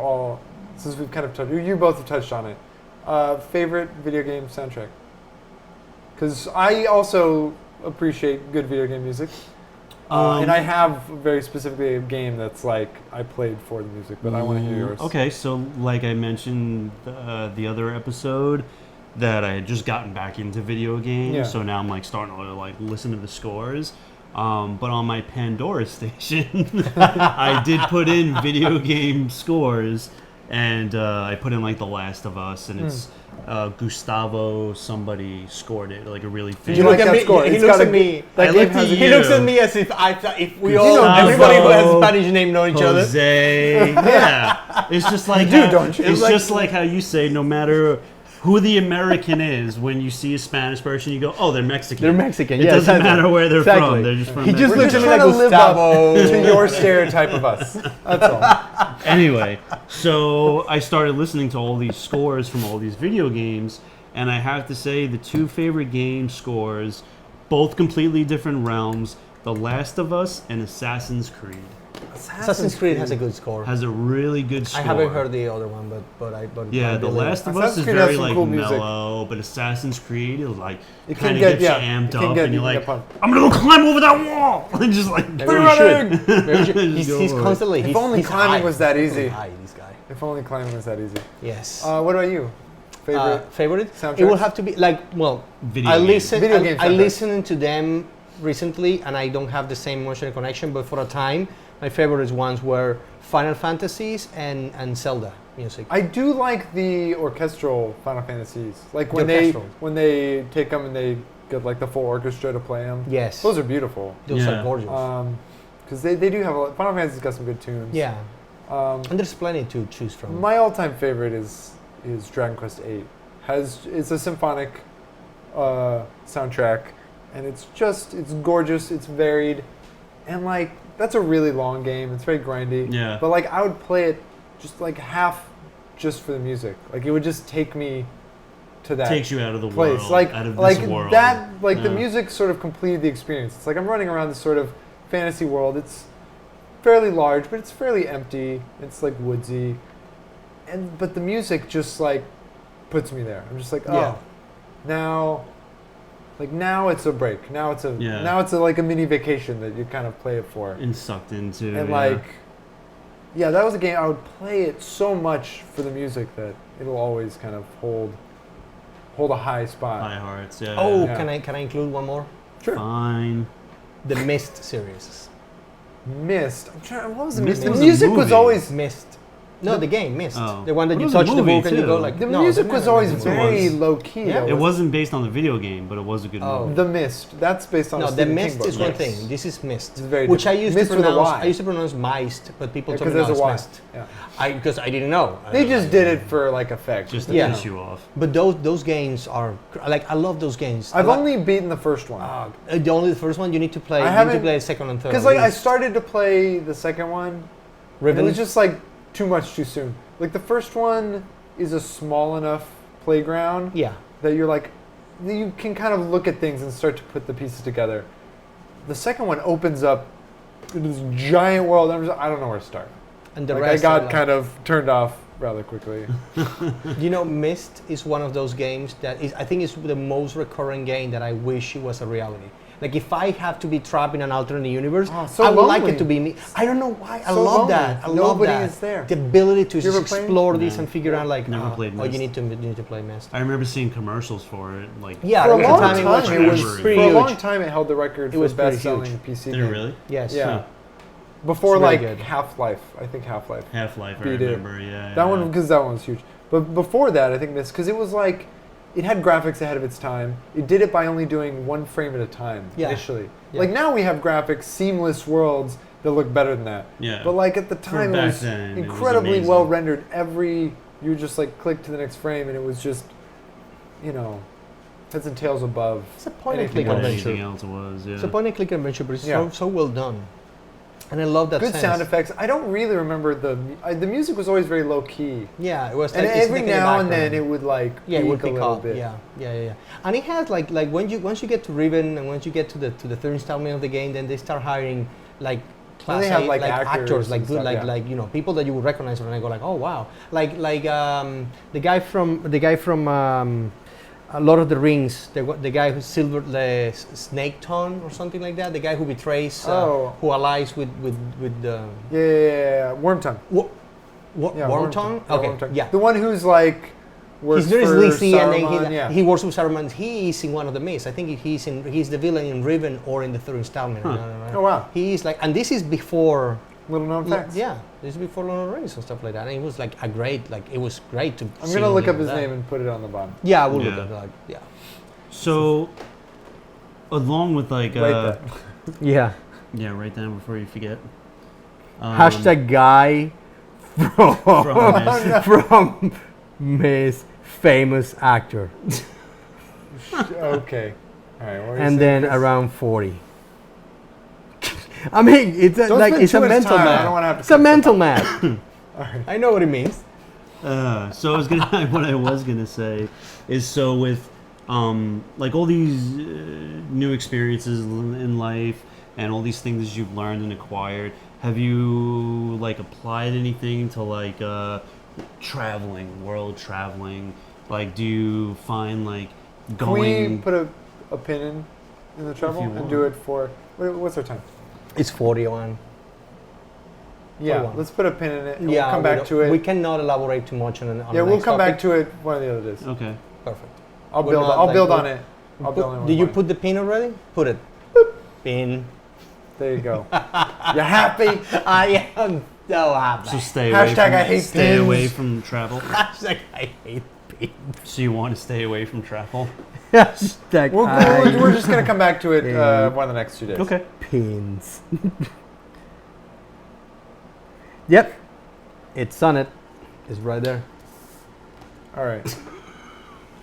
[SPEAKER 2] kind of touched, you both have touched on it. Favorite video game soundtrack? Because I also appreciate good video game music, and I have very specifically a game that's like I played for the music, but I want to hear yours.
[SPEAKER 4] Okay, so like I mentioned the other episode, that I had just gotten back into video games,
[SPEAKER 2] Yeah.
[SPEAKER 4] so now I'm like starting to like listen to the scores. But on my Pandora station, I did put in video game scores, and I put in like The Last of Us, and it's Gustavo somebody scored it, like a really
[SPEAKER 2] Did
[SPEAKER 4] famous.
[SPEAKER 2] you like that score?
[SPEAKER 3] He
[SPEAKER 2] It's
[SPEAKER 3] looks
[SPEAKER 2] got
[SPEAKER 3] at me.
[SPEAKER 2] That
[SPEAKER 4] I
[SPEAKER 2] game
[SPEAKER 4] looked
[SPEAKER 2] has
[SPEAKER 4] at
[SPEAKER 2] a
[SPEAKER 3] He
[SPEAKER 4] you.
[SPEAKER 3] looks at me as if we
[SPEAKER 2] You
[SPEAKER 3] all,
[SPEAKER 2] know,
[SPEAKER 3] everybody who has
[SPEAKER 4] Gustavo,
[SPEAKER 3] Spanish name know each other.
[SPEAKER 4] Jose, yeah, it's just like
[SPEAKER 2] do,
[SPEAKER 4] how,
[SPEAKER 2] don't you?
[SPEAKER 4] It's
[SPEAKER 2] Like-
[SPEAKER 4] just like how you say, no matter who the American is, when you see a Spanish person, you go, "Oh, they're Mexican."
[SPEAKER 3] They're Mexican.
[SPEAKER 4] It
[SPEAKER 3] yeah,
[SPEAKER 4] doesn't
[SPEAKER 3] exactly.
[SPEAKER 4] matter where they're
[SPEAKER 3] Exactly.
[SPEAKER 4] from; they're just from.
[SPEAKER 3] He just
[SPEAKER 2] We're
[SPEAKER 3] looks
[SPEAKER 2] just
[SPEAKER 3] at me
[SPEAKER 2] trying
[SPEAKER 3] like
[SPEAKER 2] to live up
[SPEAKER 3] Gustavo.
[SPEAKER 2] to your stereotype of us. That's all.
[SPEAKER 4] Anyway, so I started listening to all these scores from all these video games, and I have to say the two favorite game scores, both completely different realms, The Last of Us and Assassin's Creed.
[SPEAKER 3] Assassin's Creed has a good score.
[SPEAKER 4] Has a really good score.
[SPEAKER 3] I haven't heard the other one, but
[SPEAKER 4] Yeah,
[SPEAKER 3] I
[SPEAKER 4] The
[SPEAKER 3] believe-
[SPEAKER 4] Last of Us
[SPEAKER 2] Assassin's
[SPEAKER 4] is
[SPEAKER 2] Creed has
[SPEAKER 4] very
[SPEAKER 2] some
[SPEAKER 4] like
[SPEAKER 2] cool music.
[SPEAKER 4] mellow, but Assassin's Creed is like
[SPEAKER 2] It
[SPEAKER 4] kind
[SPEAKER 2] can
[SPEAKER 4] of
[SPEAKER 2] get
[SPEAKER 4] gets you amped up, and you're like,
[SPEAKER 2] pumped.
[SPEAKER 4] I'm gonna go climb over that wall, and just like
[SPEAKER 3] Maybe we should. Maybe we should.
[SPEAKER 4] Just
[SPEAKER 3] He's,
[SPEAKER 4] go
[SPEAKER 3] he's
[SPEAKER 4] for it.
[SPEAKER 3] constantly.
[SPEAKER 2] If
[SPEAKER 3] he's,
[SPEAKER 2] only
[SPEAKER 3] he's
[SPEAKER 2] climbing
[SPEAKER 3] high.
[SPEAKER 2] was that
[SPEAKER 3] He's
[SPEAKER 2] easy.
[SPEAKER 3] high, this guy.
[SPEAKER 2] If only climbing was that easy.
[SPEAKER 3] Yes.
[SPEAKER 2] What about you? Favorite?
[SPEAKER 3] Favorite?
[SPEAKER 2] soundtracks?
[SPEAKER 3] It will have to be like
[SPEAKER 4] Video
[SPEAKER 3] I
[SPEAKER 4] games.
[SPEAKER 3] listen.
[SPEAKER 2] Video game
[SPEAKER 3] I
[SPEAKER 2] soundtracks.
[SPEAKER 3] listened to them recently, and I don't have the same emotional connection. But for a time, my favorite ones were Final Fantasies and Zelda music.
[SPEAKER 2] I do like the orchestral Final Fantasies. Like
[SPEAKER 3] The orchestral.
[SPEAKER 2] when they take them and they get like the full orchestra to play them.
[SPEAKER 3] Yes,
[SPEAKER 2] Those are beautiful.
[SPEAKER 3] those
[SPEAKER 4] Yeah.
[SPEAKER 3] are gorgeous.
[SPEAKER 2] Because they do have Final Fantasy's got some good tunes.
[SPEAKER 3] yeah,
[SPEAKER 2] Um,
[SPEAKER 3] and there's plenty to choose from.
[SPEAKER 2] my all-time favorite is Dragon Quest VIII. It's a symphonic soundtrack, and it's gorgeous. It's varied, and like that's a really long game. It's very grindy.
[SPEAKER 4] Yeah.
[SPEAKER 2] But like I would play it just like half, just for the music. Like it would just take me to that
[SPEAKER 4] takes you out of the
[SPEAKER 2] place.
[SPEAKER 4] world,
[SPEAKER 2] Like
[SPEAKER 4] out of
[SPEAKER 2] like
[SPEAKER 4] this world.
[SPEAKER 2] that. Like the
[SPEAKER 4] Yeah.
[SPEAKER 2] music sort of completed the experience. It's like I'm running around this sort of fantasy world. It's fairly large, but it's fairly empty. It's like woodsy, but the music just like puts me there. I'm just like, oh,
[SPEAKER 3] Yeah.
[SPEAKER 2] now it's a break. Now it's like a mini vacation that you kind of play it for.
[SPEAKER 4] and sucked into.
[SPEAKER 2] And
[SPEAKER 4] yeah.
[SPEAKER 2] like, yeah, that was a game I would play it so much for the music that it'll always kind of hold a high spot.
[SPEAKER 4] High Hearts. Yeah.
[SPEAKER 3] Oh,
[SPEAKER 2] Yeah.
[SPEAKER 3] can I include one more?
[SPEAKER 2] Sure.
[SPEAKER 4] Fine.
[SPEAKER 3] The Myst series.
[SPEAKER 2] Myst. I'm trying. What was the
[SPEAKER 4] Myst
[SPEAKER 2] music? The
[SPEAKER 4] was a
[SPEAKER 2] music was
[SPEAKER 4] movie.
[SPEAKER 2] always.
[SPEAKER 3] Myst. No, the game Myst.
[SPEAKER 4] Oh.
[SPEAKER 3] The one that
[SPEAKER 4] It
[SPEAKER 3] you
[SPEAKER 4] was a
[SPEAKER 3] touch the
[SPEAKER 4] movie,
[SPEAKER 3] book and you
[SPEAKER 4] too.
[SPEAKER 3] go like.
[SPEAKER 2] The
[SPEAKER 3] no,
[SPEAKER 2] music was always
[SPEAKER 4] It
[SPEAKER 2] very
[SPEAKER 4] was.
[SPEAKER 2] low key.
[SPEAKER 3] Yeah.
[SPEAKER 2] though.
[SPEAKER 4] It wasn't based on the video game, but it was a good
[SPEAKER 3] Oh.
[SPEAKER 4] movie.
[SPEAKER 2] The Myst. That's based on.
[SPEAKER 3] No,
[SPEAKER 2] a
[SPEAKER 3] the
[SPEAKER 2] Stephen King
[SPEAKER 3] Myst
[SPEAKER 2] book.
[SPEAKER 3] is one
[SPEAKER 4] Yes.
[SPEAKER 3] thing. This is Myst,
[SPEAKER 2] It's very
[SPEAKER 3] which I
[SPEAKER 2] different.
[SPEAKER 3] used
[SPEAKER 2] Myst
[SPEAKER 3] to
[SPEAKER 2] with a
[SPEAKER 3] pronounce.
[SPEAKER 2] Y.
[SPEAKER 3] I used to pronounce Myst, but people told
[SPEAKER 2] Because
[SPEAKER 3] me no,
[SPEAKER 2] there's
[SPEAKER 3] it's
[SPEAKER 2] a Y.
[SPEAKER 3] Myst.
[SPEAKER 2] Yeah.
[SPEAKER 3] Because I didn't know.
[SPEAKER 2] They just did it for like effect.
[SPEAKER 4] Just to
[SPEAKER 3] Yeah.
[SPEAKER 4] piss you off.
[SPEAKER 3] But those games are like I love those games.
[SPEAKER 2] I've
[SPEAKER 3] I like-
[SPEAKER 2] only beaten the first one.
[SPEAKER 3] the only the first one you need to play.
[SPEAKER 2] I
[SPEAKER 3] You need
[SPEAKER 2] haven't-
[SPEAKER 3] to play the second and third.
[SPEAKER 2] Because
[SPEAKER 3] at
[SPEAKER 2] like I
[SPEAKER 3] least.
[SPEAKER 2] started to play the second one, and it
[SPEAKER 3] Riven.
[SPEAKER 2] was just like too much too soon. Like the first one is a small enough playground
[SPEAKER 3] Yeah.
[SPEAKER 2] that you're like, you can kind of look at things and start to put the pieces together. The second one opens up into this giant world. I don't know where to start.
[SPEAKER 3] And the
[SPEAKER 2] Like I
[SPEAKER 3] rest.
[SPEAKER 2] got kind of turned off rather quickly.
[SPEAKER 3] You know, Myst is one of those games that is. I think it's the most recurring game that I wish it was a reality. Like if I have to be trapped in an alternate universe,
[SPEAKER 2] Oh, so
[SPEAKER 3] I would like
[SPEAKER 2] lonely.
[SPEAKER 3] it to be me. I don't know why. I
[SPEAKER 2] So
[SPEAKER 3] love
[SPEAKER 2] lonely.
[SPEAKER 3] that. I love
[SPEAKER 2] Nobody
[SPEAKER 3] that.
[SPEAKER 2] is there.
[SPEAKER 3] The ability to
[SPEAKER 2] You
[SPEAKER 3] just
[SPEAKER 2] ever played?
[SPEAKER 3] explore this
[SPEAKER 4] No.
[SPEAKER 3] and figure out like,
[SPEAKER 4] Never played
[SPEAKER 3] oh, you
[SPEAKER 4] Myst.
[SPEAKER 3] need to play Myst.
[SPEAKER 4] I remember seeing commercials for it. Like,
[SPEAKER 3] Yeah,
[SPEAKER 2] For a
[SPEAKER 3] there was
[SPEAKER 2] long
[SPEAKER 3] time it was
[SPEAKER 2] time, it was
[SPEAKER 3] pretty
[SPEAKER 2] for a long
[SPEAKER 3] huge.
[SPEAKER 2] time it held the record
[SPEAKER 3] It
[SPEAKER 2] for
[SPEAKER 3] was pretty
[SPEAKER 2] best-selling
[SPEAKER 3] huge.
[SPEAKER 2] PC
[SPEAKER 4] Did
[SPEAKER 2] game.
[SPEAKER 4] it really?
[SPEAKER 3] Yes.
[SPEAKER 2] Yeah.
[SPEAKER 4] Huh.
[SPEAKER 2] Before
[SPEAKER 3] It's really
[SPEAKER 2] like
[SPEAKER 3] good.
[SPEAKER 2] Half-Life, I think Half-Life.
[SPEAKER 4] Half-Life, I
[SPEAKER 2] Beat it.
[SPEAKER 4] remember. Yeah.
[SPEAKER 2] That one, because that one was huge. But before that, I think this, because it was like, it had graphics ahead of its time. It did it by only doing one frame at a time
[SPEAKER 3] Yeah.
[SPEAKER 2] initially.
[SPEAKER 3] Yeah.
[SPEAKER 2] Like now we have graphics, seamless worlds that look better than that.
[SPEAKER 4] Yeah.
[SPEAKER 2] But like at the time, it
[SPEAKER 4] back
[SPEAKER 2] was
[SPEAKER 4] then, it was
[SPEAKER 2] incredibly
[SPEAKER 4] amazing.
[SPEAKER 2] well rendered. You just like click to the next frame, and it was just, heads and tails above.
[SPEAKER 3] It's a point and
[SPEAKER 2] anything
[SPEAKER 3] click
[SPEAKER 4] what
[SPEAKER 2] else.
[SPEAKER 3] adventure.
[SPEAKER 4] anything else was. Yeah.
[SPEAKER 3] It's a point and click adventure, but it's
[SPEAKER 2] Yeah.
[SPEAKER 3] so well done. And I love that
[SPEAKER 2] Good
[SPEAKER 3] sense.
[SPEAKER 2] sound effects. I don't really remember the music was always very low key,
[SPEAKER 3] Yeah, it was.
[SPEAKER 2] and
[SPEAKER 3] Like, it's
[SPEAKER 2] every
[SPEAKER 3] like in the
[SPEAKER 2] now and
[SPEAKER 3] background.
[SPEAKER 2] then it would like
[SPEAKER 3] Yeah, it would
[SPEAKER 2] peak a
[SPEAKER 3] pick
[SPEAKER 2] little
[SPEAKER 3] up.
[SPEAKER 2] bit.
[SPEAKER 3] Yeah. And it has like once you get to Riven and once you get to the third installment of the game, then they start hiring like class
[SPEAKER 2] they have,
[SPEAKER 3] A,
[SPEAKER 2] like, actors
[SPEAKER 3] like
[SPEAKER 2] and
[SPEAKER 3] good
[SPEAKER 2] stuff,
[SPEAKER 3] like people that you would recognize when I go like, oh wow, like the guy from Lord of the Rings, the guy who's Silver the Snake Tongue or something like that, the guy who betrays who allies with
[SPEAKER 2] Yeah. Worm tongue. Yeah,
[SPEAKER 3] Worm Tongue?
[SPEAKER 2] Yeah,
[SPEAKER 3] Okay,
[SPEAKER 2] Worm Tongue.
[SPEAKER 3] yeah.
[SPEAKER 2] The one who's like works
[SPEAKER 3] He's very
[SPEAKER 2] for
[SPEAKER 3] sleazy, and
[SPEAKER 2] Saruman,
[SPEAKER 3] then he works with Saruman. He is in one of the Myst. I think he's the villain in Riven or in the third installment.
[SPEAKER 4] Huh.
[SPEAKER 3] I don't know.
[SPEAKER 2] Oh wow.
[SPEAKER 3] He is like, and this is before.
[SPEAKER 2] Little known facts.
[SPEAKER 3] Yeah, this is before Lord of the Rings and stuff like that. And it was like it was great to.
[SPEAKER 2] I'm
[SPEAKER 3] see
[SPEAKER 2] gonna look
[SPEAKER 3] him
[SPEAKER 2] up his
[SPEAKER 3] that.
[SPEAKER 2] name and put it on the bottom.
[SPEAKER 3] Yeah, I will
[SPEAKER 4] Yeah.
[SPEAKER 3] look at that. Yeah.
[SPEAKER 4] So, along with like,
[SPEAKER 2] Write that.
[SPEAKER 3] Yeah.
[SPEAKER 4] yeah, write down before you forget.
[SPEAKER 3] Hashtag guy
[SPEAKER 4] From Myst.
[SPEAKER 3] from Myst, famous actor,
[SPEAKER 2] Okay. All right. What were you
[SPEAKER 3] and
[SPEAKER 2] saying,
[SPEAKER 3] then
[SPEAKER 2] Chris?
[SPEAKER 3] around 40. I mean, it's
[SPEAKER 2] Don't
[SPEAKER 3] like
[SPEAKER 2] spend
[SPEAKER 3] it's
[SPEAKER 2] too
[SPEAKER 3] a
[SPEAKER 2] much
[SPEAKER 3] mental
[SPEAKER 2] time. I
[SPEAKER 3] math.
[SPEAKER 2] don't wanna have to
[SPEAKER 3] It's a
[SPEAKER 2] cut
[SPEAKER 3] mental math.
[SPEAKER 2] All right.
[SPEAKER 3] I know what it means.
[SPEAKER 4] So I was gonna. What I was gonna say is so with like all these new experiences in life and all these things you've learned and acquired. Have you like applied anything to like traveling, world traveling? Like, do you find like
[SPEAKER 2] Can we
[SPEAKER 4] going?
[SPEAKER 2] put a pin in the trouble
[SPEAKER 4] you
[SPEAKER 2] and do
[SPEAKER 4] want.
[SPEAKER 2] it for what's our time?
[SPEAKER 3] It's 41.
[SPEAKER 2] Yeah,
[SPEAKER 3] 41.
[SPEAKER 2] let's put a pin in it. And
[SPEAKER 3] Yeah,
[SPEAKER 2] we'll come back to it.
[SPEAKER 3] We cannot elaborate too much on
[SPEAKER 2] yeah,
[SPEAKER 3] the
[SPEAKER 2] we'll
[SPEAKER 3] next
[SPEAKER 2] come back
[SPEAKER 3] topic.
[SPEAKER 2] to it one of the other days.
[SPEAKER 4] Okay.
[SPEAKER 3] Perfect.
[SPEAKER 2] I'll
[SPEAKER 3] We're
[SPEAKER 2] build.
[SPEAKER 3] not,
[SPEAKER 2] I'll
[SPEAKER 3] like,
[SPEAKER 2] build
[SPEAKER 3] we're-
[SPEAKER 2] on it. I'll build on it.
[SPEAKER 3] Did you
[SPEAKER 2] one.
[SPEAKER 3] put the pin already? Put it. Pin.
[SPEAKER 2] There you go. You happy?
[SPEAKER 3] I am so happy.
[SPEAKER 4] So stay away.
[SPEAKER 2] Hashtag
[SPEAKER 4] From,
[SPEAKER 2] I hate
[SPEAKER 4] stay
[SPEAKER 2] pins.
[SPEAKER 4] away from travel.
[SPEAKER 3] Hashtag I hate pins.
[SPEAKER 4] So you want to stay away from travel?
[SPEAKER 3] Hashtag
[SPEAKER 2] We're just gonna come back to it one of the next 2 days.
[SPEAKER 4] Okay.
[SPEAKER 3] pins. Yep. It's on it. It's right there.
[SPEAKER 2] All right.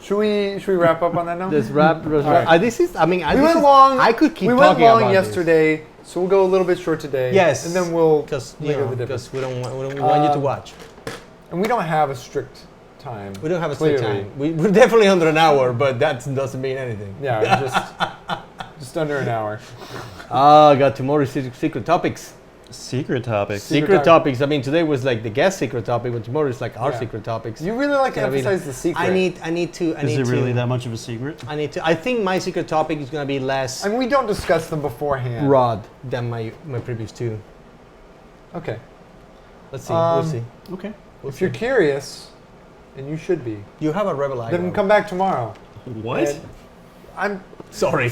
[SPEAKER 2] Should we wrap up on that note?
[SPEAKER 3] This wrap.
[SPEAKER 2] right.
[SPEAKER 3] This is. I mean,
[SPEAKER 2] we went long.
[SPEAKER 3] I could keep
[SPEAKER 2] we went
[SPEAKER 3] talking
[SPEAKER 2] long
[SPEAKER 3] about
[SPEAKER 2] yesterday, so we'll go a little bit short today.
[SPEAKER 3] Yes.
[SPEAKER 2] And then we'll
[SPEAKER 3] because
[SPEAKER 2] make up the difference.
[SPEAKER 3] we want you to watch.
[SPEAKER 2] And we don't have a strict time.
[SPEAKER 3] We don't have a strict
[SPEAKER 2] clearly.
[SPEAKER 3] time. We're definitely under an hour, but that doesn't mean anything.
[SPEAKER 2] Yeah, just under an hour.
[SPEAKER 3] I got tomorrow's secret topics.
[SPEAKER 4] Secret topics.
[SPEAKER 3] Secret topics. I mean, today was like the guest secret topic, but tomorrow is like our
[SPEAKER 2] Yeah.
[SPEAKER 3] secret topics.
[SPEAKER 2] You really like to
[SPEAKER 3] Yeah, I mean,
[SPEAKER 2] emphasize the secret.
[SPEAKER 3] I need to.
[SPEAKER 4] Is it really that much of a secret?
[SPEAKER 3] I think my secret topic is gonna be less
[SPEAKER 2] I mean, we don't discuss them beforehand.
[SPEAKER 3] broad than my previous two.
[SPEAKER 2] Okay.
[SPEAKER 3] Let's see. We'll see.
[SPEAKER 4] Okay.
[SPEAKER 3] We'll
[SPEAKER 2] If you're
[SPEAKER 3] see.
[SPEAKER 2] curious, and you should be,
[SPEAKER 3] You have a rebel eye.
[SPEAKER 2] then
[SPEAKER 3] Rob.
[SPEAKER 2] come back tomorrow.
[SPEAKER 4] What?
[SPEAKER 2] And I'm.
[SPEAKER 3] Sorry.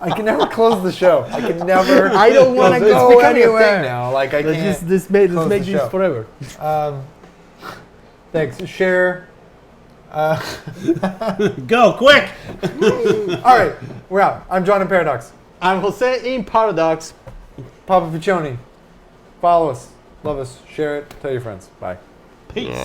[SPEAKER 2] I can never close the show. I can never.
[SPEAKER 3] I don't wanna
[SPEAKER 2] It's
[SPEAKER 3] go
[SPEAKER 2] becoming a
[SPEAKER 3] anywhere.
[SPEAKER 2] thing now. Like I
[SPEAKER 3] Let's
[SPEAKER 2] can't.
[SPEAKER 3] just this make
[SPEAKER 2] close the show.
[SPEAKER 3] this forever.
[SPEAKER 2] Thanks. Share.
[SPEAKER 4] Go quick!
[SPEAKER 2] All right, we're out. I'm John in Paradox.
[SPEAKER 3] I'm Jose in Paradox.
[SPEAKER 2] Papa Piccioni. Follow us. Love us. Share it. Tell your friends. Bye.
[SPEAKER 4] Peace.